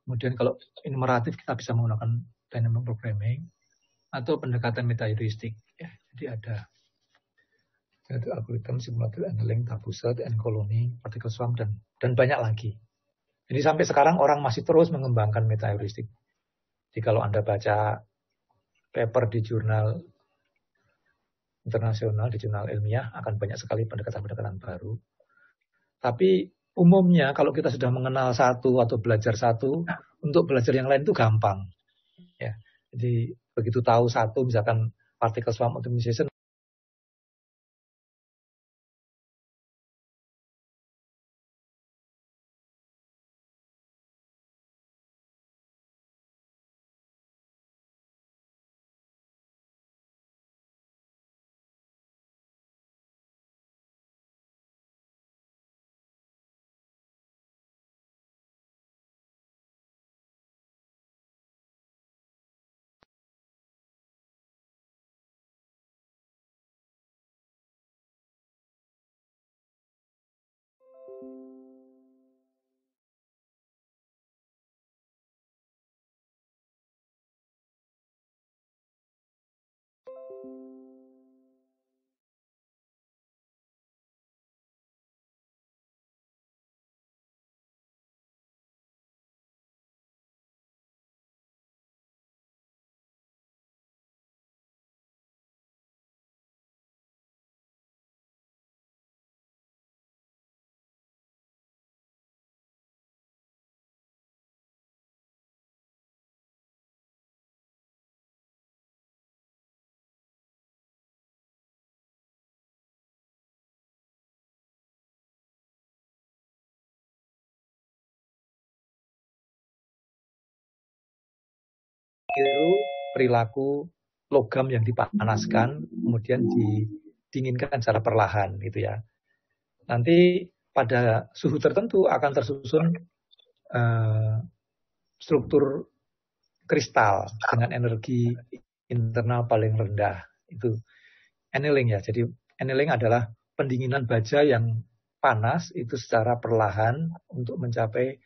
Kemudian kalau enumeratif kita bisa menggunakan dynamic programming atau pendekatan metaheuristik. Ya, jadi ada algoritma simulated handling, tabu set, n-colony, particle swarm dan banyak lagi. Jadi sampai sekarang orang masih terus mengembangkan metaheuristik. Jadi kalau Anda baca paper di jurnal internasional, di jurnal ilmiah, akan banyak sekali pendekatan-pendekatan baru. Tapi umumnya kalau kita sudah mengenal satu atau belajar satu, untuk belajar yang lain itu gampang. Ya, jadi begitu tahu satu, misalkan particle swarm optimization, tiru perilaku logam yang dipanaskan, kemudian didinginkan secara perlahan, gitu ya. Nanti pada suhu tertentu akan tersusun struktur kristal dengan energi internal paling rendah. Itu annealing ya. Jadi annealing adalah pendinginan baja yang panas itu secara perlahan untuk mencapai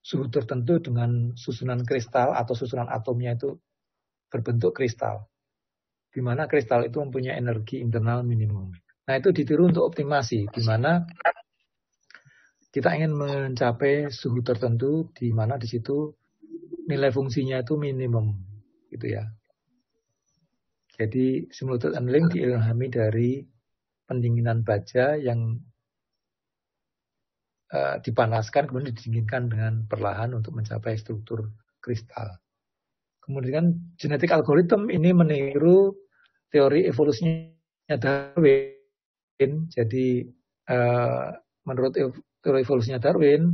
suhu tertentu dengan susunan kristal atau susunan atomnya itu berbentuk kristal. Di mana kristal itu mempunyai energi internal minimum. Nah, itu ditiru untuk optimasi, di mana kita ingin mencapai suhu tertentu di mana di situ nilai fungsinya itu minimum. gitu ya. Jadi simulated annealing diilhami dari pendinginan baja yang dipanaskan kemudian didinginkan dengan perlahan untuk mencapai struktur kristal. Kemudian genetic algorithm ini meniru teori evolusinya Darwin. Jadi menurut teori evolusinya Darwin,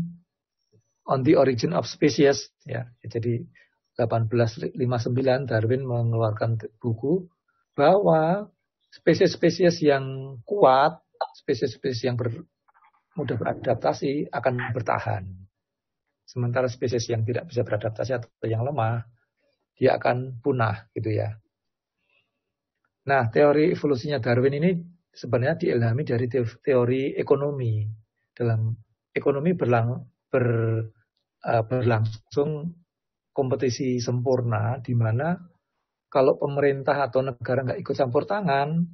on the origin of species, ya. Jadi 1859 Darwin mengeluarkan buku bahwa spesies-spesies yang kuat, spesies-spesies yang mudah beradaptasi akan bertahan. Sementara spesies yang tidak bisa beradaptasi atau yang lemah, dia akan punah gitu ya. Nah, teori evolusinya Darwin ini sebenarnya diilhami dari teori ekonomi. Dalam ekonomi berlangsung kompetisi sempurna, di mana kalau pemerintah atau negara nggak ikut campur tangan,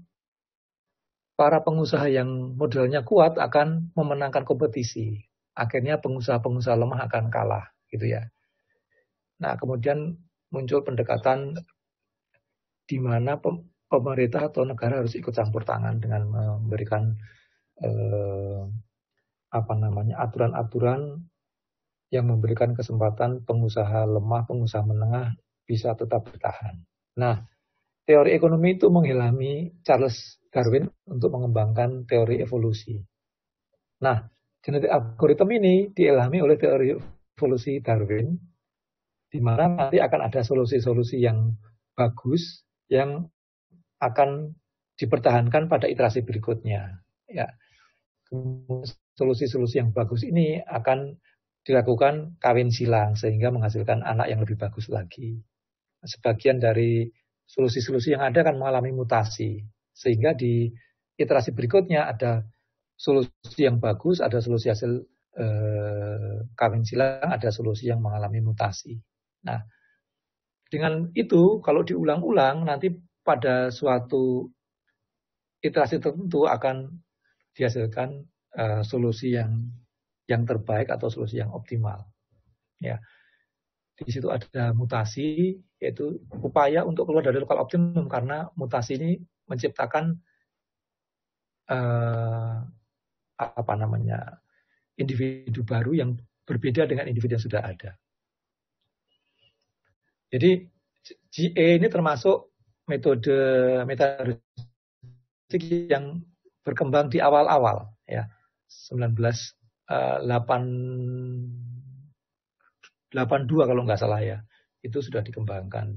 para pengusaha yang modalnya kuat akan memenangkan kompetisi. Akhirnya pengusaha-pengusaha lemah akan kalah, gitu ya. Nah, kemudian muncul pendekatan di mana pemerintah atau negara harus ikut campur tangan dengan memberikan aturan-aturan yang memberikan kesempatan pengusaha lemah, pengusaha menengah bisa tetap bertahan. Nah, teori ekonomi itu mengilhami Charles Darwin untuk mengembangkan teori evolusi. Nah, genetic algorithm ini diilhami oleh teori evolusi Darwin, di mana nanti akan ada solusi-solusi yang bagus yang akan dipertahankan pada iterasi berikutnya. Ya, solusi-solusi yang bagus ini akan dilakukan kawin silang sehingga menghasilkan anak yang lebih bagus lagi. Sebagian dari solusi-solusi yang ada akan mengalami mutasi sehingga di iterasi berikutnya ada solusi yang bagus, ada solusi hasil kawin silang, ada solusi yang mengalami mutasi. Nah, dengan itu kalau diulang-ulang nanti pada suatu iterasi tertentu akan dihasilkan solusi yang terbaik atau solusi yang optimal. Ya, di situ ada mutasi, yaitu upaya untuk keluar dari lokal optimum karena mutasi ini menciptakan individu baru yang berbeda dengan individu yang sudah ada. Jadi GA ini termasuk metode metaheuristik yang berkembang di awal-awal, ya, 1982 kalau nggak salah ya, itu sudah dikembangkan.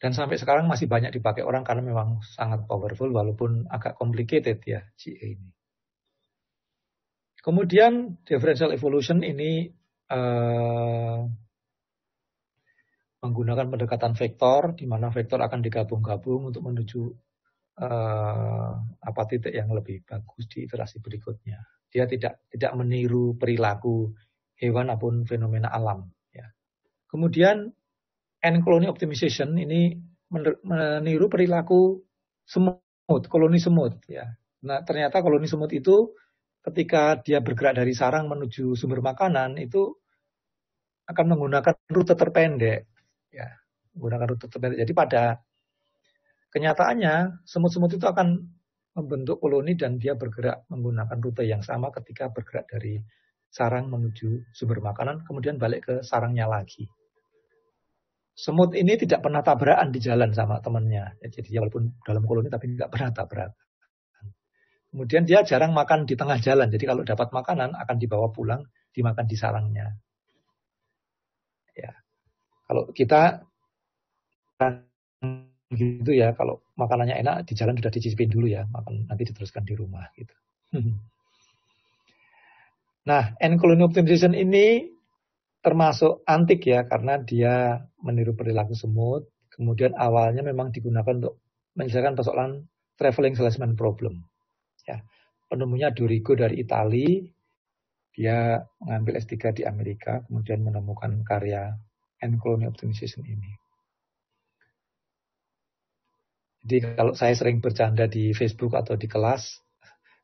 Dan sampai sekarang masih banyak dipakai orang karena memang sangat powerful walaupun agak complicated ya GA ini. Kemudian differential evolution ini menggunakan pendekatan vektor, di mana vektor akan digabung-gabung untuk menuju titik yang lebih bagus di iterasi berikutnya. Dia tidak meniru perilaku hewan maupun fenomena alam. Ya. Kemudian N-colony optimization ini meniru perilaku semut, koloni semut. Ya. Nah, ternyata koloni semut itu ketika dia bergerak dari sarang menuju sumber makanan itu akan menggunakan rute terpendek. Ya, menggunakan rute terpendek. Jadi pada kenyataannya semut-semut itu akan membentuk koloni dan dia bergerak menggunakan rute yang sama ketika bergerak dari sarang menuju sumber makanan, kemudian balik ke sarangnya lagi. Semut ini tidak pernah tabrakan di jalan sama temannya. Jadi dia walaupun dalam koloni tapi tidak pernah tabrakan. Kemudian dia jarang makan di tengah jalan. Jadi kalau dapat makanan akan dibawa pulang, dimakan di sarangnya. Ya. Kalau kita gitu ya, kalau makanannya enak di jalan sudah dicicipin dulu ya, makan nanti diteruskan di rumah gitu. Nah, N-colony optimization ini termasuk antik ya, karena dia meniru perilaku semut. Kemudian awalnya memang digunakan untuk menyelesaikan persoalan traveling salesman problem. Ya, penemunya Dorigo dari Italia, dia mengambil S3 di Amerika, kemudian menemukan karya N-colony optimization ini. Jadi kalau saya sering bercanda di Facebook atau di kelas,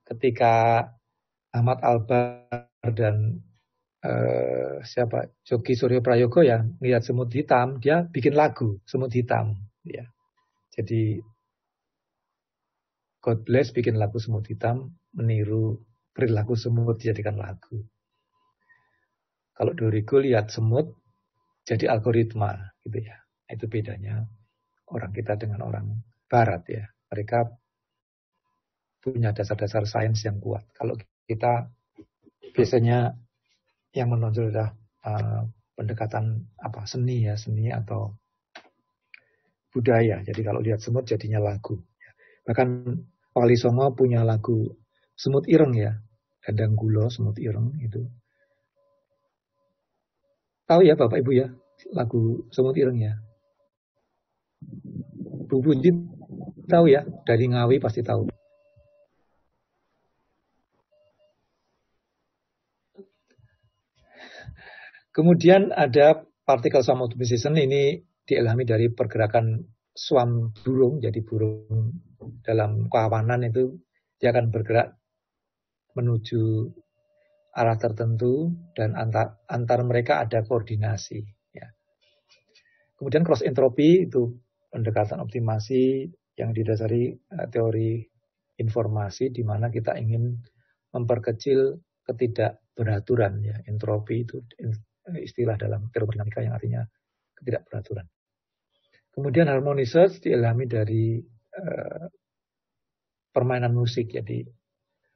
ketika Ahmad Albar dan siapa Jogi Suryo Prayogo ya, lihat semut hitam, dia bikin lagu semut hitam. Ya. Jadi God Bless bikin lagu semut hitam, meniru perilaku semut dijadikan lagu. Kalau Dorigo lihat semut jadi algoritma, gitu ya. Itu bedanya orang kita dengan orang Barat ya. Mereka punya dasar-dasar sains yang kuat. Kalau kita biasanya yang menonjol adalah pendekatan seni ya, seni atau budaya. Jadi kalau lihat semut jadinya lagu. Bahkan Wali Songo punya lagu Semut Ireng ya, Dandang Gulo Semut Ireng itu. Tahu ya Bapak Ibu ya lagu Semut Ireng ya. Bu Bunti tahu ya, dari Ngawi pasti tahu. Kemudian ada particle swarm optimization, ini diilhami dari pergerakan swarm burung. Jadi burung dalam kawanan itu dia akan bergerak menuju arah tertentu dan antar mereka ada koordinasi. Ya. Kemudian cross entropy itu pendekatan optimasi yang didasari teori informasi di mana kita ingin memperkecil ketidakberaturan ya. Entropi itu istilah dalam termodinamika yang artinya ketidakberaturan. Kemudian harmony search diilhami dari permainan musik, jadi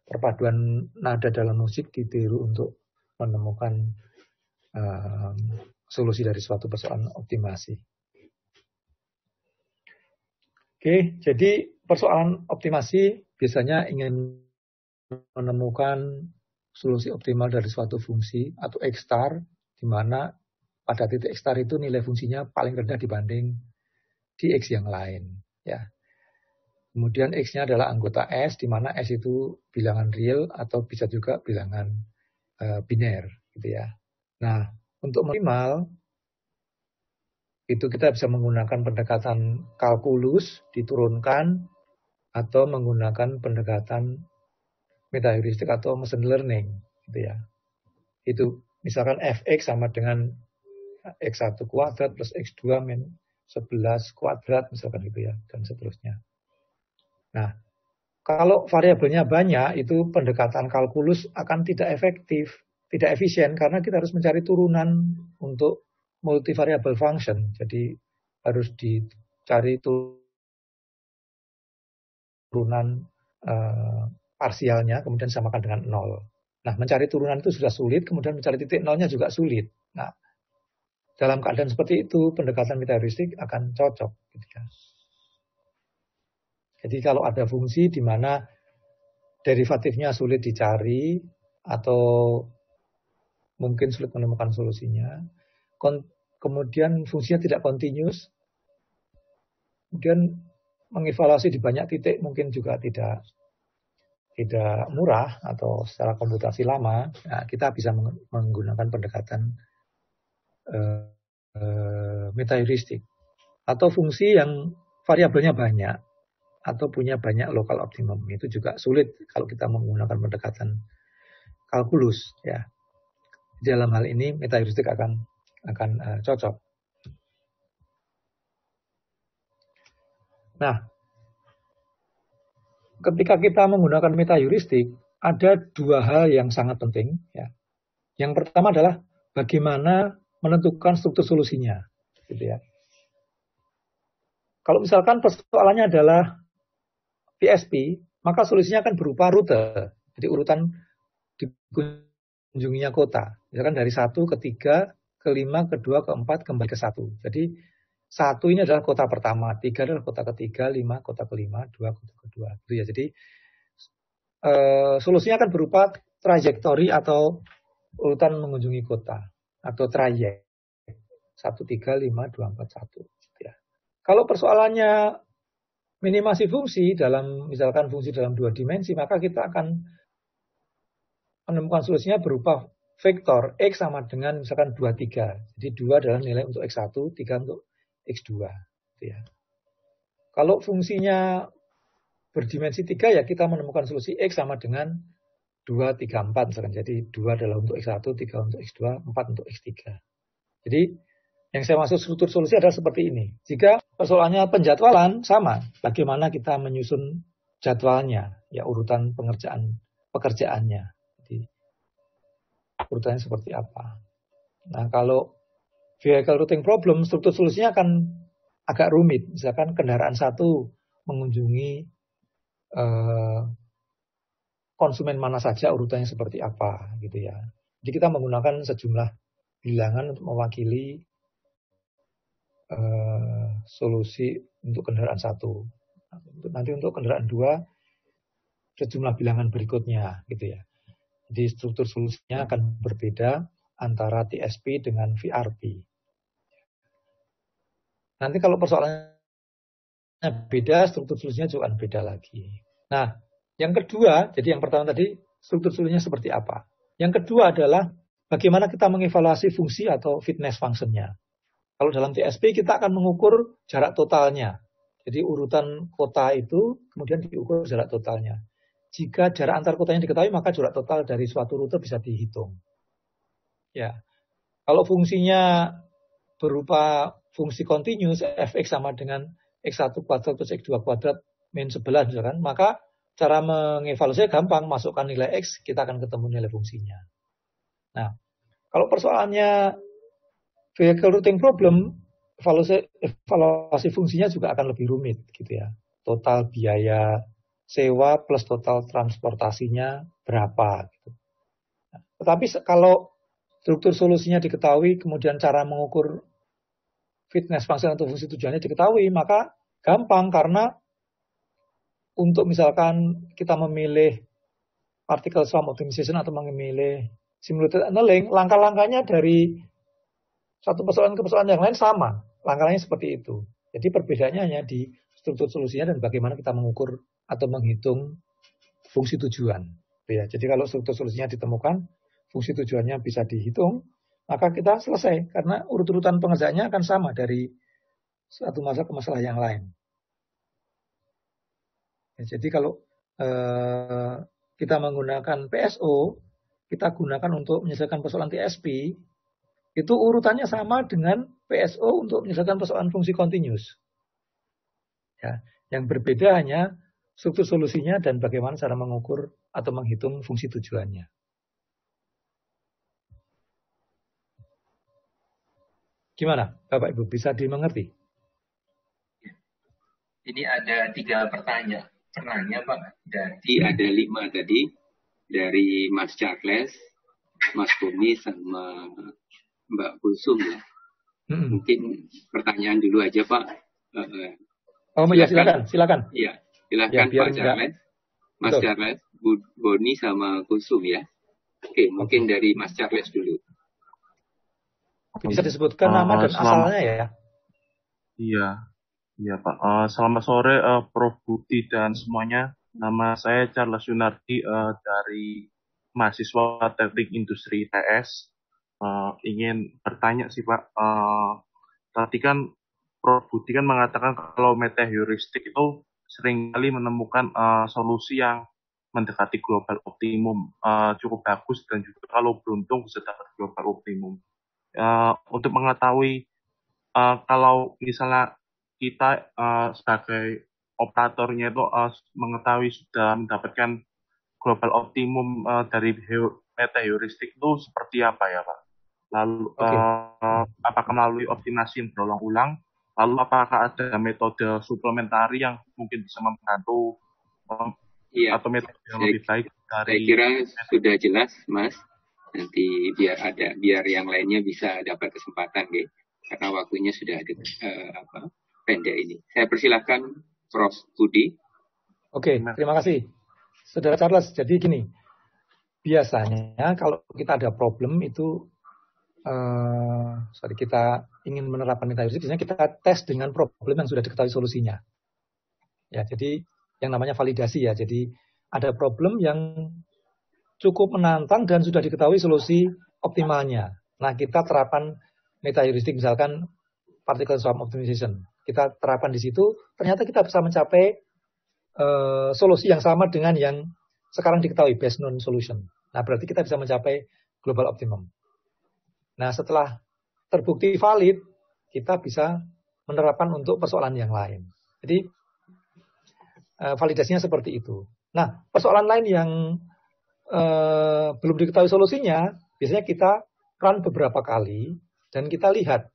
perpaduan nada dalam musik ditiru untuk menemukan solusi dari suatu persoalan optimasi. Oke, jadi persoalan optimasi biasanya ingin menemukan solusi optimal dari suatu fungsi atau X-star, di mana pada titik X-star itu nilai fungsinya paling rendah dibanding di X yang lain. Ya. Kemudian X-nya adalah anggota S, di mana S itu bilangan real atau bisa juga bilangan biner, gitu ya. Nah, untuk optimal itu kita bisa menggunakan pendekatan kalkulus diturunkan atau menggunakan pendekatan metaheuristik atau machine learning, gitu ya. Itu misalkan fx sama dengan x1 kuadrat plus x2 min 11 kuadrat misalkan gitu ya, dan seterusnya. Nah, kalau variabelnya banyak, itu pendekatan kalkulus akan tidak efektif, tidak efisien, karena kita harus mencari turunan untuk multivariable function. Jadi harus dicari turunan parsialnya, kemudian samakan dengan 0. Nah, mencari turunan itu sudah sulit, kemudian mencari titik nolnya juga sulit. Nah, dalam keadaan seperti itu, pendekatan metaheuristik akan cocok. Gitu ya. Jadi kalau ada fungsi di mana derivatifnya sulit dicari atau mungkin sulit menemukan solusinya, kemudian fungsinya tidak continuous, kemudian mengevaluasi di banyak titik mungkin juga tidak murah atau secara komputasi lama, nah, kita bisa menggunakan pendekatan metaheuristik atau fungsi yang variabelnya banyak atau punya banyak lokal optimum. Itu juga sulit kalau kita menggunakan pendekatan kalkulus ya. Dalam hal ini metaheuristik akan cocok. Nah, ketika kita menggunakan metaheuristik, ada dua hal yang sangat penting ya. Yang pertama adalah bagaimana menentukan struktur solusinya, gitu ya. Kalau misalkan persoalannya adalah PSP, maka solusinya akan berupa rute. Jadi urutan dikunjunginya kota. Misalkan dari 1 ke 3, ke 5, ke 2, ke 4, kembali ke 1. Jadi 1 ini adalah kota pertama, 3 adalah kota ketiga, 5 kota kelima, 2 kota kedua. Itu ya. Jadi solusinya akan berupa trajektori atau urutan mengunjungi kota atau trayek. 1, 3, 5, 2, 4, 1. Ya. Kalau persoalannya minimasi fungsi misalkan fungsi dalam 2 dimensi, maka kita akan menemukan solusinya berupa vektor X sama dengan misalkan 2, 3. Jadi 2 adalah nilai untuk X1, 3 untuk X2. Ya. Kalau fungsinya berdimensi 3, ya kita menemukan solusi X sama dengan 2, 3, 4 misalkan. Jadi 2 adalah untuk X1, 3 untuk X2, 4 untuk X3. Jadi yang saya maksud struktur solusi adalah seperti ini. Jika persoalannya penjadwalan sama, bagaimana kita menyusun jadwalnya, ya urutan pekerjaannya. Jadi urutannya seperti apa. Nah, kalau vehicle routing problem, struktur solusinya akan agak rumit. Misalkan kendaraan satu mengunjungi konsumen mana saja, urutannya seperti apa gitu ya. Jadi kita menggunakan sejumlah bilangan untuk mewakili solusi untuk kendaraan satu. Nanti untuk kendaraan dua sejumlah bilangan berikutnya gitu ya. Jadi struktur solusinya akan berbeda antara TSP dengan VRP. Nanti kalau persoalannya beda, struktur solusinya juga akan beda lagi. Nah, yang kedua, jadi yang pertama tadi struktur solusinya seperti apa. Yang kedua adalah bagaimana kita mengevaluasi fungsi atau fitness functionnya. Kalau dalam TSP kita akan mengukur jarak totalnya. Jadi urutan kota itu kemudian diukur jarak totalnya. Jika jarak antar kotanya diketahui, maka jarak total dari suatu rute bisa dihitung. Ya, kalau fungsinya berupa fungsi continuous, fx sama dengan x1 kuadrat plus x2 kuadrat min 11 misalkan, maka cara mengevaluasinya gampang, masukkan nilai x, kita akan ketemu nilai fungsinya. Nah, kalau persoalannya vehicle routing problem, evaluasi fungsinya juga akan lebih rumit gitu ya. Total biaya sewa plus total transportasinya berapa gitu. Nah, tetapi kalau struktur solusinya diketahui, kemudian cara mengukur fitness function atau fungsi tujuannya diketahui, maka gampang karena untuk misalkan kita memilih particle swarm optimization atau memilih simulated annealing, langkah-langkahnya dari satu persoalan ke persoalan yang lain sama. Langkahnya seperti itu. Jadi perbedaannya hanya di struktur solusinya dan bagaimana kita mengukur atau menghitung fungsi tujuan. Ya, jadi kalau struktur solusinya ditemukan, fungsi tujuannya bisa dihitung, maka kita selesai. Karena urut-urutan pengerjaannya akan sama dari satu masalah ke masalah yang lain. Ya, jadi kalau kita menggunakan PSO, kita gunakan untuk menyelesaikan persoalan TSP, itu urutannya sama dengan PSO untuk menyelesaikan persoalan fungsi continuous. Ya, yang berbeda hanya struktur solusinya dan bagaimana cara mengukur atau menghitung fungsi tujuannya. Gimana, Bapak Ibu, bisa dimengerti? Ini ada 3 pertanyaan Pak. Jadi ada 5 tadi dari Mas Charles, Mas Boni sama Mbak Kulsum ya. Mungkin pertanyaan dulu aja Pak. Silakan. Iya, silakan ya, Pak Charles. Mas betul. Charles, Boni sama Kulsum ya. Oke, mungkin dari Mas Charles dulu. Bisa disebutkan nama dan asalnya ya? Iya Pak. Selamat sore Prof Budi dan semuanya. Nama saya Charles Yunardi dari mahasiswa Teknik Industri ITS. Ingin bertanya sih Pak. Tadi kan Prof Budi kan mengatakan kalau metaheuristik itu seringkali menemukan solusi yang mendekati global optimum cukup bagus dan juga kalau beruntung bisa dapat global optimum. Untuk mengetahui kalau misalnya kita sebagai operatornya itu mengetahui sudah mendapatkan global optimum dari metaheuristik itu seperti apa ya Pak? Lalu apakah melalui optimasi yang berulang-ulang? Lalu apakah ada metode suplementari yang mungkin bisa membantu atau metode yang lebih baik dari? Saya kira sudah jelas Mas. Nanti biar yang lainnya bisa dapat kesempatan gitu. Karena waktunya sudah pendek ini. Saya persilahkan Prof Budi. Oke, terima kasih. Saudara Charles, jadi gini. Biasanya kalau kita ada problem itu kita ingin menerapkan metaheuristik, biasanya kita tes dengan problem yang sudah diketahui solusinya. Ya, jadi yang namanya validasi ya. Jadi ada problem yang cukup menantang dan sudah diketahui solusi optimalnya. Nah, kita terapkan metaheuristik misalkan particle swarm optimization. Kita terapkan di situ, ternyata kita bisa mencapai solusi yang sama dengan yang sekarang diketahui best known solution. Nah, berarti kita bisa mencapai global optimum. Nah, setelah terbukti valid, kita bisa menerapkan untuk persoalan yang lain. Jadi, validasinya seperti itu. Nah, persoalan lain yang belum diketahui solusinya, biasanya kita run beberapa kali, dan kita lihat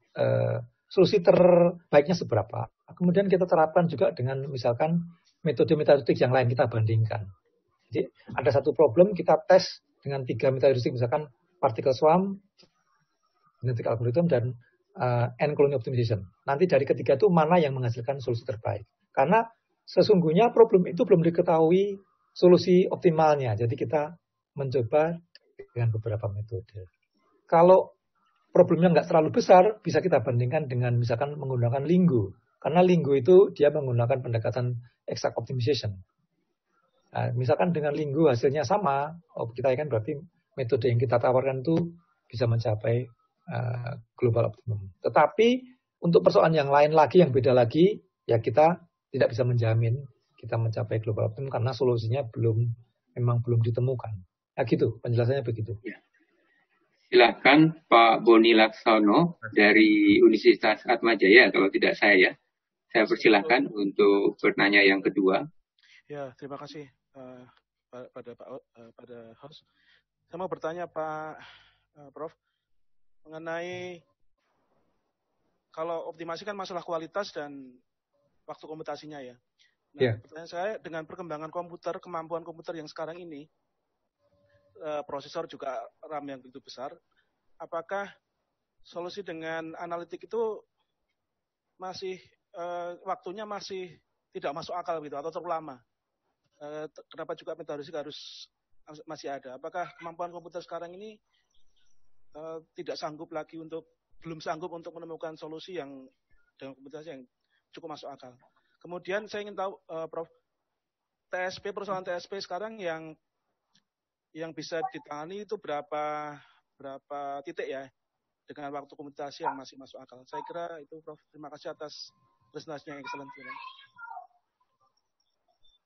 solusi terbaiknya seberapa. Kemudian kita terapkan juga dengan misalkan metode-metode yang lain, kita bandingkan. Jadi ada satu problem, kita tes dengan 3 metode misalkan particle swarm, genetic algorithm, dan end colony optimization. Nanti dari ketiga itu mana yang menghasilkan solusi terbaik. Karena sesungguhnya problem itu belum diketahui solusi optimalnya. Jadi kita mencoba dengan beberapa metode. Kalau problemnya nggak terlalu besar, bisa kita bandingkan dengan misalkan menggunakan Lingo. Karena Lingo itu dia menggunakan pendekatan exact optimization. Nah, misalkan dengan Lingo hasilnya sama, kita kan berarti metode yang kita tawarkan itu bisa mencapai global optimum. Tetapi untuk persoalan yang lain lagi, yang beda lagi, ya kita tidak bisa menjamin kita mencapai global optimum karena solusinya memang belum ditemukan. Ya gitu, penjelasannya begitu. Ya. Silakan Pak Boni Laksono dari Universitas Atmajaya, kalau tidak saya. Saya persilahkan untuk bertanya yang kedua. Ya, terima kasih pada host. Saya mau bertanya Pak Prof mengenai kalau optimasi kan masalah kualitas dan waktu komputasinya ya. Nah, pertanyaan saya dengan perkembangan komputer, kemampuan komputer yang sekarang ini, prosesor juga RAM yang begitu besar, apakah solusi dengan analitik itu masih waktunya masih tidak masuk akal gitu atau terlalu lama? Kenapa juga metode harus masih ada? Apakah kemampuan komputer sekarang ini belum sanggup untuk menemukan solusi yang dengan komputasi yang cukup masuk akal? Kemudian saya ingin tahu, Prof, persoalan TSP sekarang yang bisa ditangani itu berapa titik ya dengan waktu komputasi yang masih masuk akal. Saya kira itu, Prof. Terima kasih atas presentasinya yang excellent.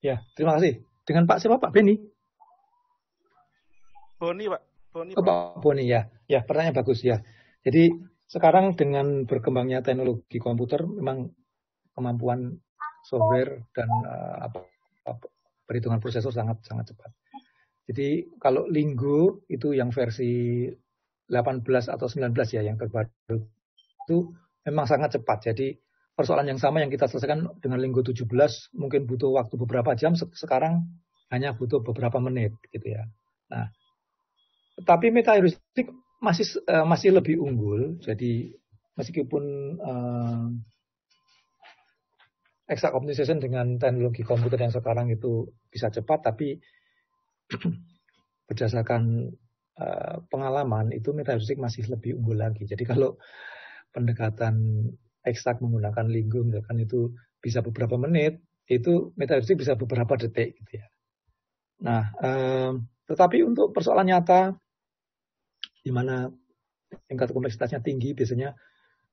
Ya, terima kasih. Dengan Pak siapa, Pak Beni? Boni, Pak. Boni, Pak Boni, ya. Ya, pertanyaan bagus ya. Jadi sekarang dengan berkembangnya teknologi komputer, memang kemampuan software dan perhitungan prosesor sangat cepat. Jadi kalau Lingo itu yang versi 18 atau 19 ya yang terbaru itu memang sangat cepat. Jadi persoalan yang sama yang kita selesaikan dengan Lingo 17 mungkin butuh waktu beberapa jam, sekarang hanya butuh beberapa menit gitu ya. Nah, tapi metaheuristik masih lebih unggul. Jadi meskipun exact optimization dengan teknologi komputer yang sekarang itu bisa cepat, tapi berdasarkan pengalaman itu metaheuristik masih lebih unggul lagi. Jadi kalau pendekatan eksak menggunakan Lingo misalkan itu bisa beberapa menit, itu metaheuristik bisa beberapa detik gitu ya. Nah, tetapi untuk persoalan nyata di mana tingkat kompleksitasnya tinggi, biasanya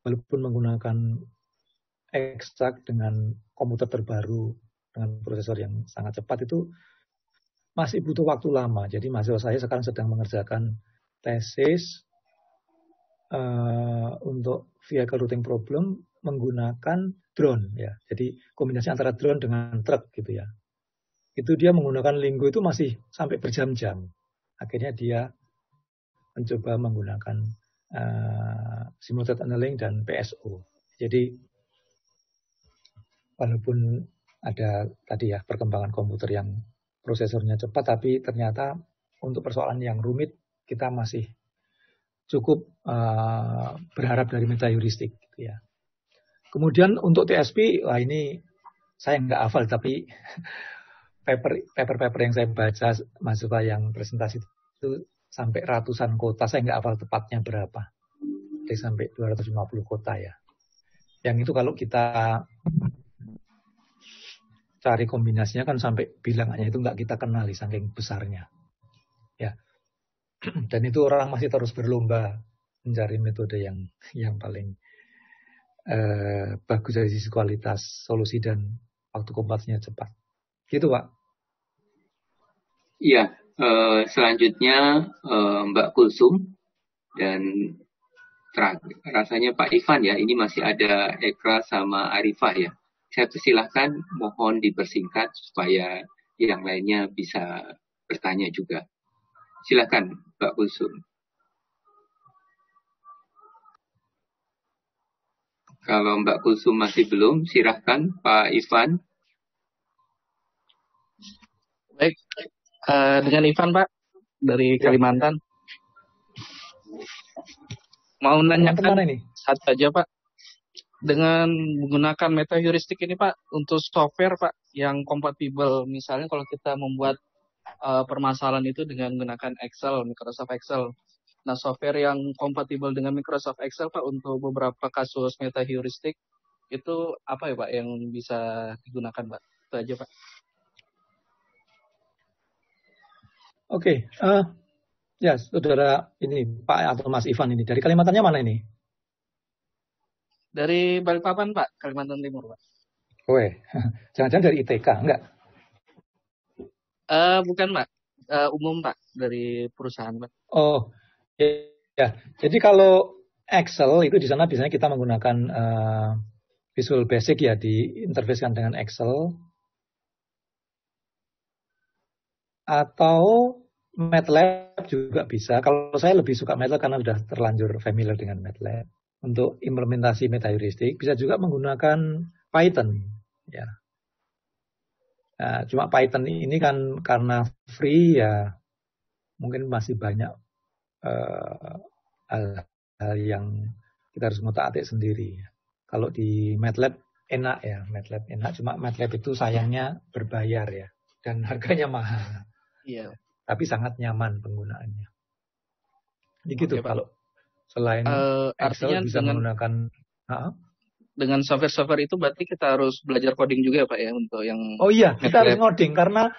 walaupun menggunakan eksak dengan komputer terbaru dengan prosesor yang sangat cepat itu masih butuh waktu lama. Jadi mahasiswa saya sekarang sedang mengerjakan tesis untuk vehicle routing problem menggunakan drone ya. Jadi kombinasi antara drone dengan truk gitu ya. Itu dia menggunakan Lingo itu masih sampai berjam-jam. Akhirnya dia mencoba menggunakan simulated annealing dan PSO. Jadi walaupun ada tadi ya perkembangan komputer yang prosesornya cepat, tapi ternyata untuk persoalan yang rumit kita masih cukup berharap dari metaheuristik gitu ya. Kemudian untuk TSP, wah ini saya nggak hafal, tapi paper yang saya baca mahasiswa yang presentasi itu sampai ratusan kota, saya nggak hafal tepatnya berapa, jadi sampai 250 kota ya. Yang itu kalau kita cari kombinasinya kan sampai bilangannya itu nggak kita kenali saking besarnya ya. Dan itu orang masih terus berlomba mencari metode yang paling bagus dari sisi kualitas solusi dan waktu komputasinya cepat gitu Pak. Iya, selanjutnya Mbak Kulsum dan rasanya Pak Ivan ya. Ini masih ada Ekra sama Arifah ya. Saya persilahkan, mohon dipersingkat supaya yang lainnya bisa bertanya juga. Silakan Mbak Kulsum. Kalau Mbak Kulsum masih belum, silahkan Pak Ivan. Baik, dengan Ivan Pak dari Kalimantan. Mau nanyakan ini satu aja Pak. Dengan menggunakan meta heuristik ini Pak, untuk software Pak yang kompatibel, misalnya kalau kita membuat permasalahan itu dengan menggunakan Excel, Microsoft Excel. Nah, software yang kompatibel dengan Microsoft Excel Pak untuk beberapa kasus meta heuristik itu apa ya Pak yang bisa digunakan Pak? Itu aja Pak. Oke, ya saudara ini Pak atau Mas Ivan ini dari Kalimantannya mana ini? Dari Balikpapan Pak, Kalimantan Timur Pak. Weh, jangan-jangan dari ITK, enggak? Bukan Pak, umum Pak, dari perusahaan Pak. Oh, ya. Jadi kalau Excel itu di sana biasanya kita menggunakan Visual Basic ya, diinterfacekan dengan Excel. Atau MATLAB juga bisa. Kalau saya lebih suka MATLAB karena sudah terlanjur familiar dengan MATLAB. Untuk implementasi meta heuristik bisa juga menggunakan Python. Ya. Nah, cuma Python ini kan karena free ya, mungkin masih banyak hal yang kita harus ngotak-atik sendiri. Kalau di MATLAB enak ya, MATLAB enak. Cuma MATLAB itu sayangnya berbayar ya, dan harganya mahal. Iya. Tapi sangat nyaman penggunaannya. Jadi gitu kalau selain Excel bisa menggunakan dengan software-software itu berarti kita harus belajar coding juga ya Pak ya untuk yang kita harus ngoding karena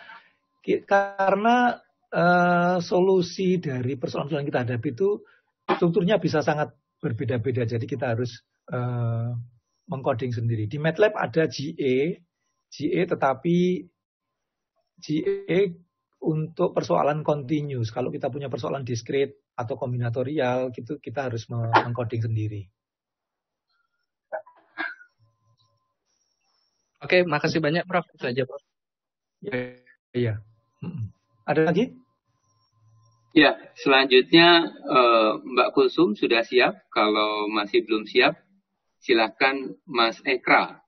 solusi dari persoalan yang kita hadapi itu strukturnya bisa sangat berbeda-beda. Jadi kita harus mengcoding sendiri. Di MATLAB ada GA tetapi GA untuk persoalan continuous. Kalau kita punya persoalan discrete atau kombinatorial, gitu kita harus mengcoding sendiri. Oke, makasih banyak Prof. Itu aja Prof. Iya. Ada lagi? Ya, selanjutnya Mbak Kulsum sudah siap. Kalau masih belum siap, silakan Mas Ekra.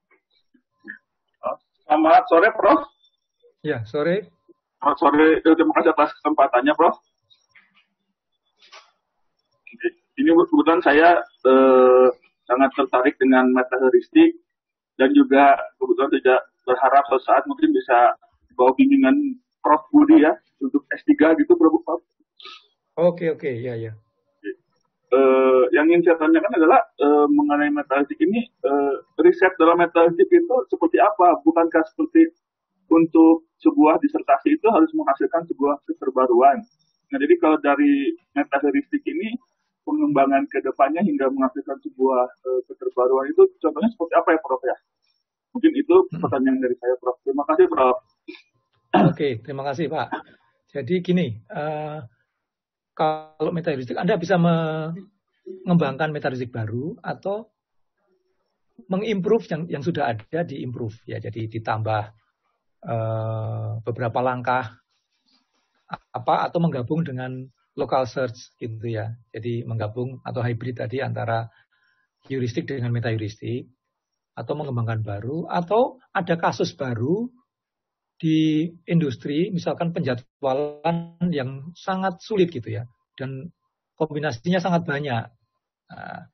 Selamat sore, Prof. Ya, sore. Selamat sore. Terima kasih atas kesempatannya, Prof. Ini kebetulan saya sangat tertarik dengan meta heuristik dan juga kebetulan tidak berharap suatu saat mungkin bisa bawa bimbingan Prof Budi ya untuk S3 gitu, Prof. Oke, ya. Yang ingin saya tanyakan adalah mengenai meta heuristik ini, riset dalam meta heuristik itu seperti apa? Bukankah seperti untuk sebuah disertasi itu harus menghasilkan sebuah keterbaruan? Nah, jadi kalau dari meta heuristik ini pengembangan ke depannya hingga menghasilkan sebuah keterbaruan itu contohnya seperti apa ya Prof ya? Mungkin itu pertanyaan dari saya Prof. Terima kasih Prof. Oke, terima kasih Pak. Jadi gini, kalau meta heuristik Anda bisa mengembangkan meta heuristik baru atau mengimprove yang sudah ada diimprove ya. Jadi ditambah beberapa langkah atau menggabung dengan local search gitu ya. Jadi menggabung atau hybrid tadi antara heuristik dengan meta heuristik atau mengembangkan baru atau ada kasus baru di industri misalkan penjadwalan yang sangat sulit gitu ya dan kombinasinya sangat banyak. Nah,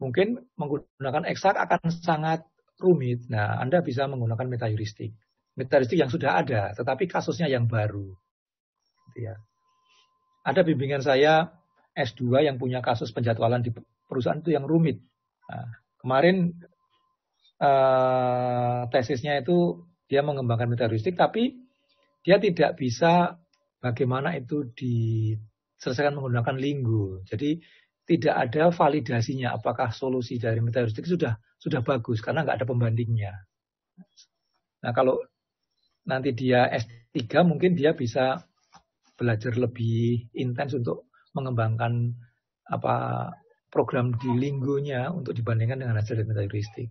mungkin menggunakan eksak akan sangat rumit. Nah, Anda bisa menggunakan meta heuristik. Meta heuristik yang sudah ada tetapi kasusnya yang baru. Gitu ya. Ada bimbingan saya S2 yang punya kasus penjadwalan di perusahaan itu yang rumit. Nah, kemarin tesisnya itu dia mengembangkan meta heuristik, tapi dia tidak bisa bagaimana itu diselesaikan menggunakan Linggo. Jadi tidak ada validasinya apakah solusi dari meta heuristik sudah bagus karena nggak ada pembandingnya. Nah nanti dia S3 mungkin dia bisa belajar lebih intens untuk mengembangkan program di linggonya untuk dibandingkan dengan hasil dari metaheuristik.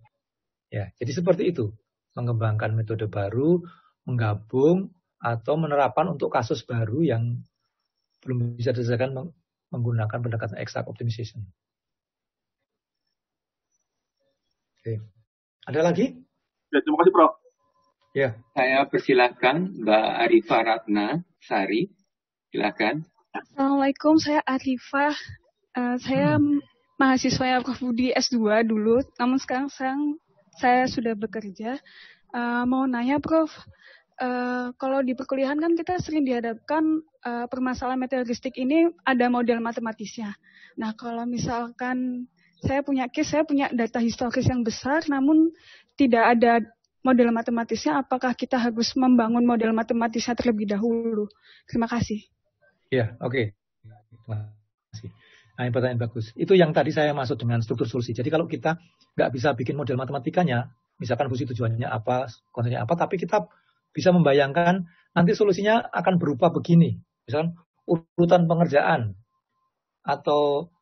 Ya, jadi seperti itu. Mengembangkan metode baru, menggabung atau menerapkan untuk kasus baru yang belum bisa diselesaikan menggunakan pendekatan exact optimization. Oke. Ada lagi? Ya, terima kasih Prof. Ya. Saya persilahkan Mbak Arifah Ratna Sari. Silakan. Assalamualaikum, saya Arifah. Saya mahasiswa Prof. Budi S2 dulu, namun sekarang saya sudah bekerja. Mau nanya Prof, kalau di perkuliahan kan kita sering dihadapkan permasalahan metaheuristik ini ada model matematisnya. Nah kalau misalkan saya punya data historis yang besar, namun tidak ada model matematisnya, apakah kita harus membangun model matematisnya terlebih dahulu? Terima kasih. Ya, oke. Terima kasih. Nah, ini pertanyaan bagus. Itu yang tadi saya maksud dengan struktur solusi. Jadi kalau kita nggak bisa bikin model matematikanya, misalkan fungsi tujuannya apa, konsepnya apa, tapi kita bisa membayangkan nanti solusinya akan berupa begini. Misalkan urutan pengerjaan atau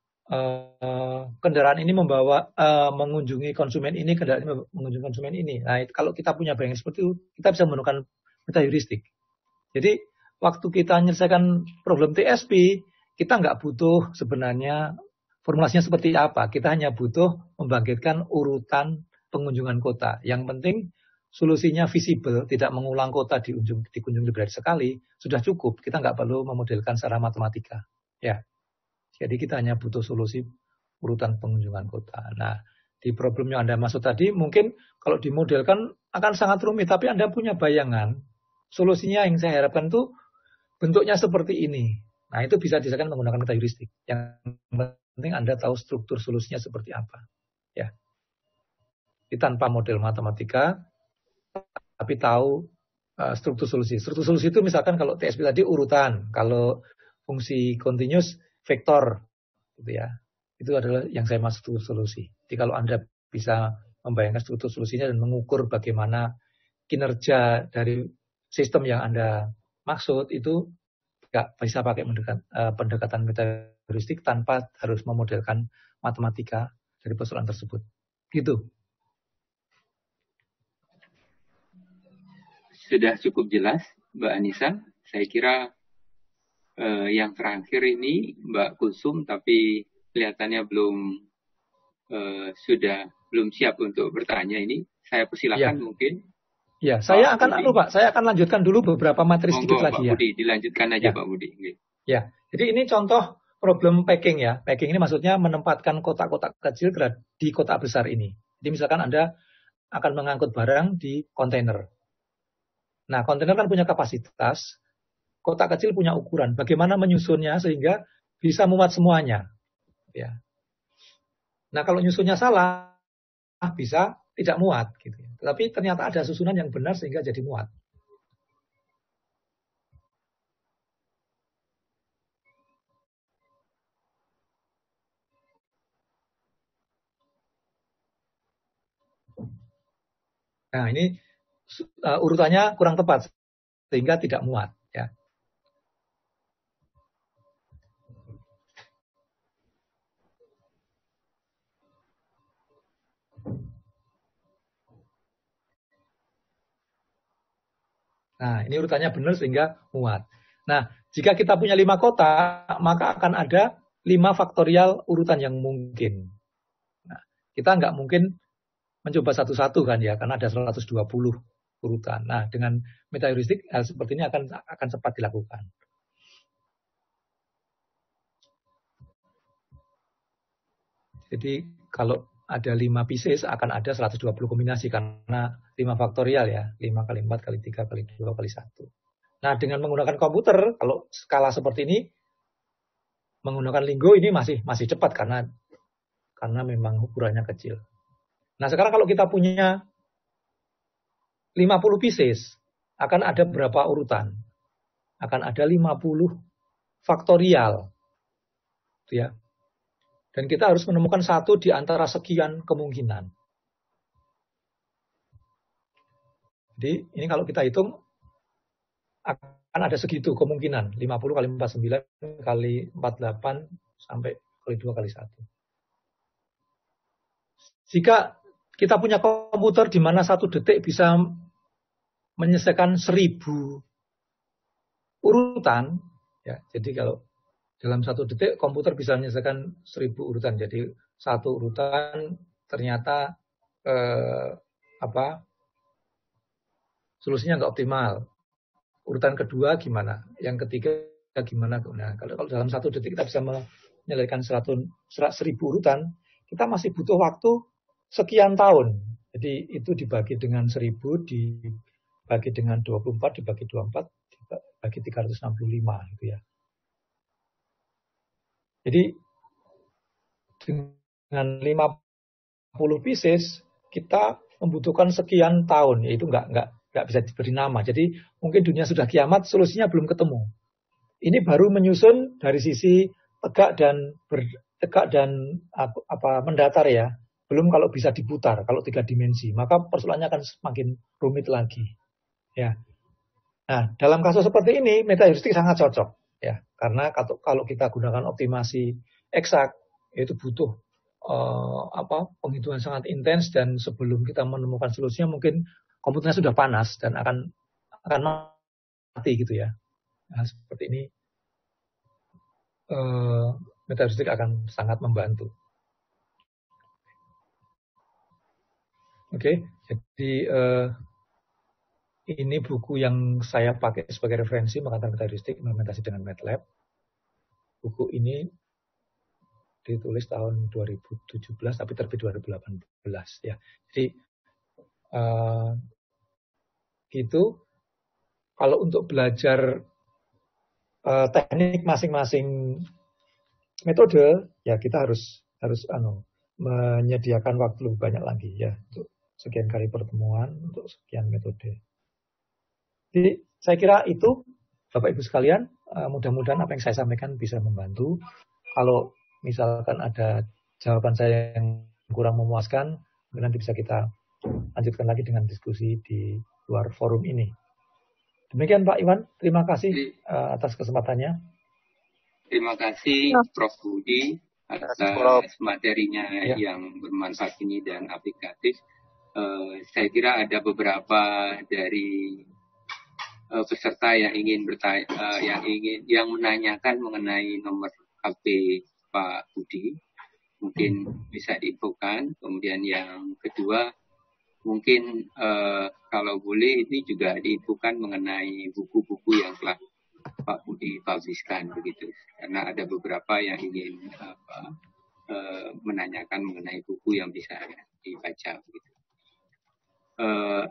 kendaraan ini mengunjungi konsumen ini, kendaraan ini mengunjungi konsumen ini. Nah, kalau kita punya bayangan seperti itu, kita bisa menggunakan metaheuristik. Jadi waktu kita menyelesaikan problem TSP, kita nggak butuh sebenarnya formulasinya seperti apa. Kita hanya butuh membangkitkan urutan pengunjungan kota. Yang penting solusinya visible, tidak mengulang kota dikunjungi lebih dari sekali, sudah cukup. Kita nggak perlu memodelkan secara matematika. Ya. Jadi kita hanya butuh solusi urutan pengunjungan kota. Nah, di problem yang Anda maksud tadi, mungkin kalau dimodelkan akan sangat rumit, tapi Anda punya bayangan. Solusinya yang saya harapkan itu bentuknya seperti ini. Nah, itu bisa diselesaikan menggunakan metaheuristik. Yang penting Anda tahu struktur solusinya seperti apa. Ya. Jadi tanpa model matematika, tapi tahu struktur solusi. Struktur solusi itu misalkan kalau TSP tadi urutan, kalau fungsi continuous vektor, gitu ya. Itu adalah yang saya maksud struktur solusi. Jadi kalau Anda bisa membayangkan struktur solusinya dan mengukur bagaimana kinerja dari sistem yang Anda maksud, itu nggak bisa pakai pendekatan metaheuristik tanpa harus memodelkan matematika dari persoalan tersebut. Gitu. Sudah cukup jelas, Mbak Anissa. Saya kira yang terakhir ini Mbak Kusum, tapi kelihatannya belum siap untuk bertanya ini. Saya persilakan mungkin. Ya, saya akan saya akan lanjutkan dulu beberapa materi sedikit lagi Pak Budi, dilanjutkan aja Pak Budi. Ya, jadi ini contoh problem packing ya. Packing ini maksudnya menempatkan kotak-kotak kecil di kotak besar ini. Jadi misalkan Anda akan mengangkut barang di kontainer. Nah, kontainer kan punya kapasitas, kotak kecil punya ukuran. Bagaimana menyusunnya sehingga bisa muat semuanya. Ya. Nah, kalau nyusunnya salah, bisa tidak muat. Gitu. Tapi ternyata ada susunan yang benar sehingga jadi muat. Nah, ini urutannya kurang tepat sehingga tidak muat. Ya. Nah, ini urutannya benar sehingga muat. Nah, jika kita punya 5 kotak, maka akan ada 5 faktorial urutan yang mungkin. Nah, kita nggak mungkin mencoba satu-satu kan ya, karena ada 120 urutan. Nah, dengan metaheuristik hal seperti ini akan cepat dilakukan. Jadi kalau ada 5 pieces akan ada 120 kombinasi karena 5 faktorial ya. 5 kali 4 kali 3 kali 2 kali 1. Nah, dengan menggunakan komputer, kalau skala seperti ini, menggunakan Lingo ini masih cepat karena memang ukurannya kecil. Nah, sekarang kalau kita punya 50 pieces, akan ada berapa urutan? Akan ada 50 faktorial. Itu ya. Dan kita harus menemukan satu di antara sekian kemungkinan. Jadi ini kalau kita hitung akan ada segitu kemungkinan 50 kali 49 kali 48 sampai kali 2 kali 1. Jika kita punya komputer di mana 1 detik bisa menyelesaikan 1000 urutan, ya. Jadi kalau dalam 1 detik komputer bisa menyelesaikan 1000 urutan. Jadi 1 urutan ternyata solusinya nggak optimal. Urutan kedua gimana? Yang ketiga gimana? Nah, kalau dalam 1 detik kita bisa menyelesaikan 1000 urutan, kita masih butuh waktu sekian tahun. Jadi itu dibagi dengan 1000, dibagi dengan 24, dibagi 24, dibagi 365 gitu ya. Jadi dengan 50 pieces kita membutuhkan sekian tahun, yaitu nggak bisa diberi nama. Jadi mungkin dunia sudah kiamat, solusinya belum ketemu. Ini baru menyusun dari sisi tegak dan mendatar ya. Belum kalau bisa diputar, kalau 3 dimensi, maka persoalannya akan semakin rumit lagi. Ya. Nah, dalam kasus seperti ini, metaheuristik sangat cocok, ya, karena kalau kita gunakan optimasi eksak, itu butuh penghitungan sangat intens, dan sebelum kita menemukan solusinya mungkin komputernya sudah panas dan akan mati gitu ya. Nah, seperti ini metaheuristik akan sangat membantu. Oke, jadi ini buku yang saya pakai sebagai referensi mengatakan metaheuristik implementasi dengan MATLAB. Buku ini ditulis tahun 2017 tapi terbit 2018 ya. Jadi gitu. Kalau untuk belajar teknik masing-masing metode, ya kita harus menyediakan waktu lebih banyak lagi ya untuk sekian kali pertemuan, untuk sekian metode. Jadi saya kira itu Bapak Ibu sekalian, mudah-mudahan apa yang saya sampaikan bisa membantu. Kalau misalkan ada jawaban saya yang kurang memuaskan, nanti bisa kita lanjutkan lagi dengan diskusi di luar forum ini. Demikian Pak Iwan, terima kasih atas kesempatannya. Terima kasih Prof. Budi atas materinya yang bermanfaat ini dan aplikatif. Saya kira ada beberapa dari peserta yang ingin bertanya, yang menanyakan mengenai nomor HP Pak Budi, mungkin bisa diinfokan. Kemudian yang kedua, mungkin kalau boleh ini juga diinfokan mengenai buku-buku yang telah Pak Budi publiskan begitu, karena ada beberapa yang ingin menanyakan mengenai buku yang bisa dibaca begitu.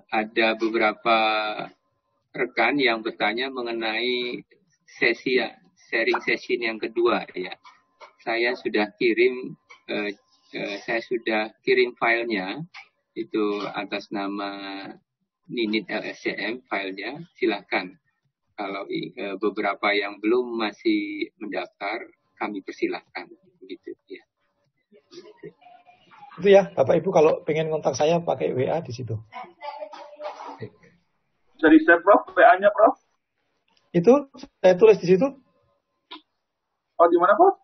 Ada beberapa rekan yang bertanya mengenai sharing session yang kedua ya. Saya sudah kirim filenya itu atas nama Ninit LSCM filenya. Silakan. Kalau beberapa yang belum masih mendaftar, kami persilahkan begitu ya. Itu ya, Bapak Ibu kalau pengen kontak saya pakai WA di situ. Bisa di-share Prof, WA-nya Prof? Itu saya tulis di situ. Oh, di mana Prof?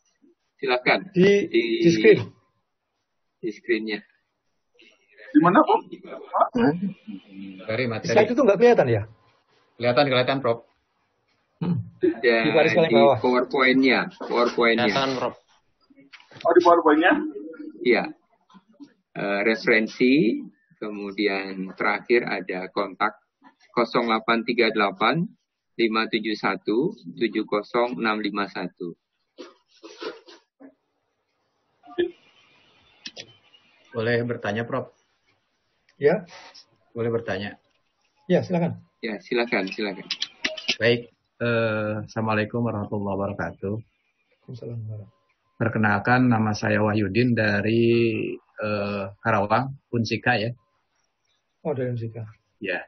Silakan. Di screen. Di screennya. Di mana Prof? Dari materi. Slide itu nggak kelihatan ya? Kelihatan Prof. Di PowerPoint-nya. Kelihatan Prof. Oh, di PowerPoint-nya? Iya. Referensi, kemudian terakhir ada kontak 0838 571 70651. Boleh bertanya, Prof? Ya. Boleh bertanya? Ya, silakan. Ya, silakan. Baik. Assalamualaikum warahmatullahi wabarakatuh. Waalaikumsalam. Perkenalkan, nama saya Wahyudin dari Karawang, Unsika ya. Oh, dari Unsika. Ya.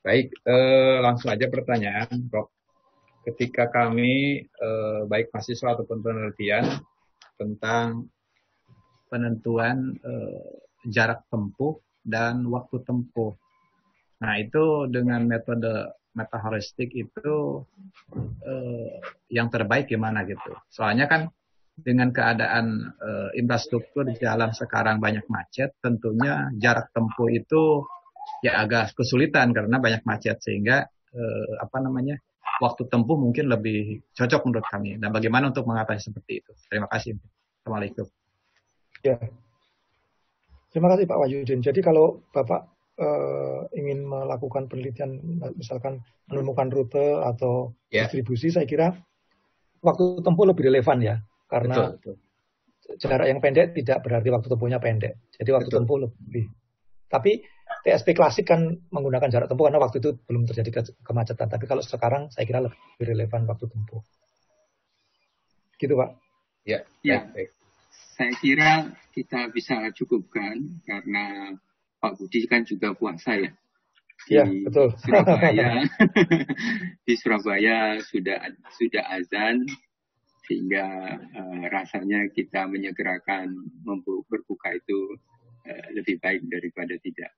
Baik, langsung aja pertanyaan, Prof. Ketika kami, baik mahasiswa ataupun penelitian, tentang penentuan jarak tempuh dan waktu tempuh. Nah, itu dengan metode metaheuristik itu yang terbaik gimana gitu. Soalnya kan dengan keadaan infrastruktur jalan sekarang banyak macet, tentunya jarak tempuh itu ya agak kesulitan karena banyak macet, sehingga waktu tempuh mungkin lebih cocok menurut kami. Dan bagaimana untuk mengatasi seperti itu? Terima kasih. Assalamualaikum. Ya. Terima kasih Pak Wahyudin. Jadi kalau Bapak ingin melakukan penelitian, misalkan menemukan rute atau distribusi, saya kira waktu tempuh lebih relevan ya, karena betul. Jarak yang pendek tidak berarti waktu tempuhnya pendek. Jadi waktu tempuh lebih. Tapi TSP klasik kan menggunakan jarak tempuh karena waktu itu belum terjadi kemacetan. Tapi kalau sekarang saya kira lebih relevan waktu tempuh. Gitu Pak. Ya. Baik. Saya kira kita bisa cukupkan karena Pak Budi kan juga puasa ya. Iya, betul. Di Surabaya sudah azan, sehingga rasanya kita menyegerakan berbuka itu lebih baik daripada tidak.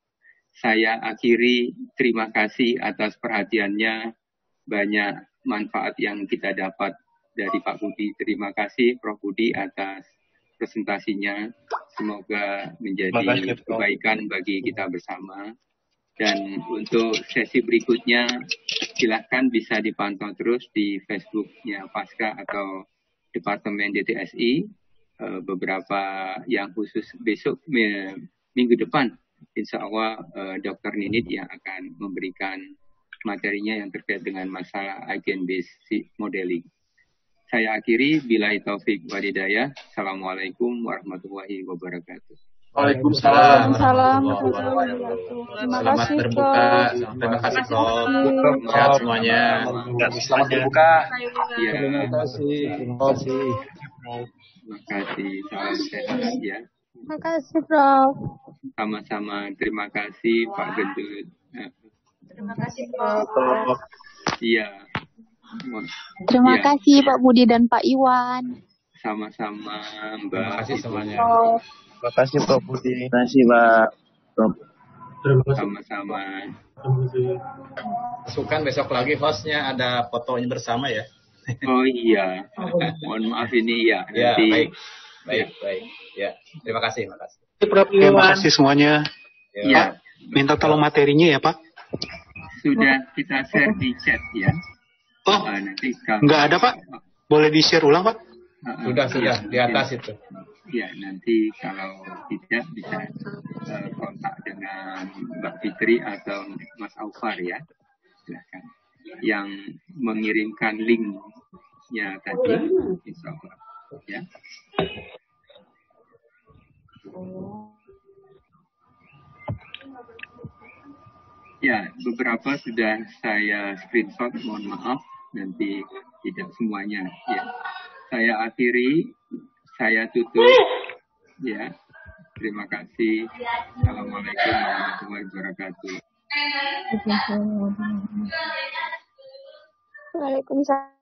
Saya akhiri, terima kasih atas perhatiannya. Banyak manfaat yang kita dapat dari Pak Budi. Terima kasih Prof. Budi atas presentasinya. Semoga menjadi kebaikan bagi kita bersama. Dan untuk sesi berikutnya, silahkan bisa dipantau terus di Facebooknya Pasca atau Departemen DTSI. Beberapa yang khusus besok, minggu depan, insya Allah Dr. Ninit yang akan memberikan materinya yang terkait dengan masalah agent-based modeling. Saya akhiri, billahi taufik walhidayah. Assalamualaikum warahmatullahi wabarakatuh. Waalaikumsalam. Terima kasih berbuka. Terima kasih Prof. Sehat semuanya. Selamat berbuka. Ya. Terima kasih. Terima kasih. Terima kasih. Salam sehat ya. Terima kasih, Prof. Sama-sama. Terima kasih Pak Gendut. Terima kasih, Prof. Iya. Terima kasih Pak Budi dan Pak Iwan. Sama-sama Mbak. Terima kasih semuanya. Terima kasih Prof. Budi. Terima kasih Pak Prof. Sama-sama. Masukkan besok lagi hostnya ada fotonya bersama ya. Oh iya. Mohon maaf ini ya. Ya, nanti. Baik. Ya, terima kasih. Terima kasih semuanya. Ya. Minta tolong materinya ya Pak. Sudah kita share di chat ya. Oh, nanti kalau nggak ada Pak. Boleh di-share ulang Pak? Sudah di atas itu. Ya, nanti kalau tidak bisa kontak dengan Mbak Fitri atau Mas Aufar ya. Silakan. Yang mengirimkan linknya tadi, insya Allah. Ya. Ya, beberapa sudah saya screenshot, mohon maaf, nanti tidak semuanya. Ya, saya akhiri, saya tutup. Ya, terima kasih. Assalamualaikum warahmatullahi wabarakatuh. Waalaikumsalam.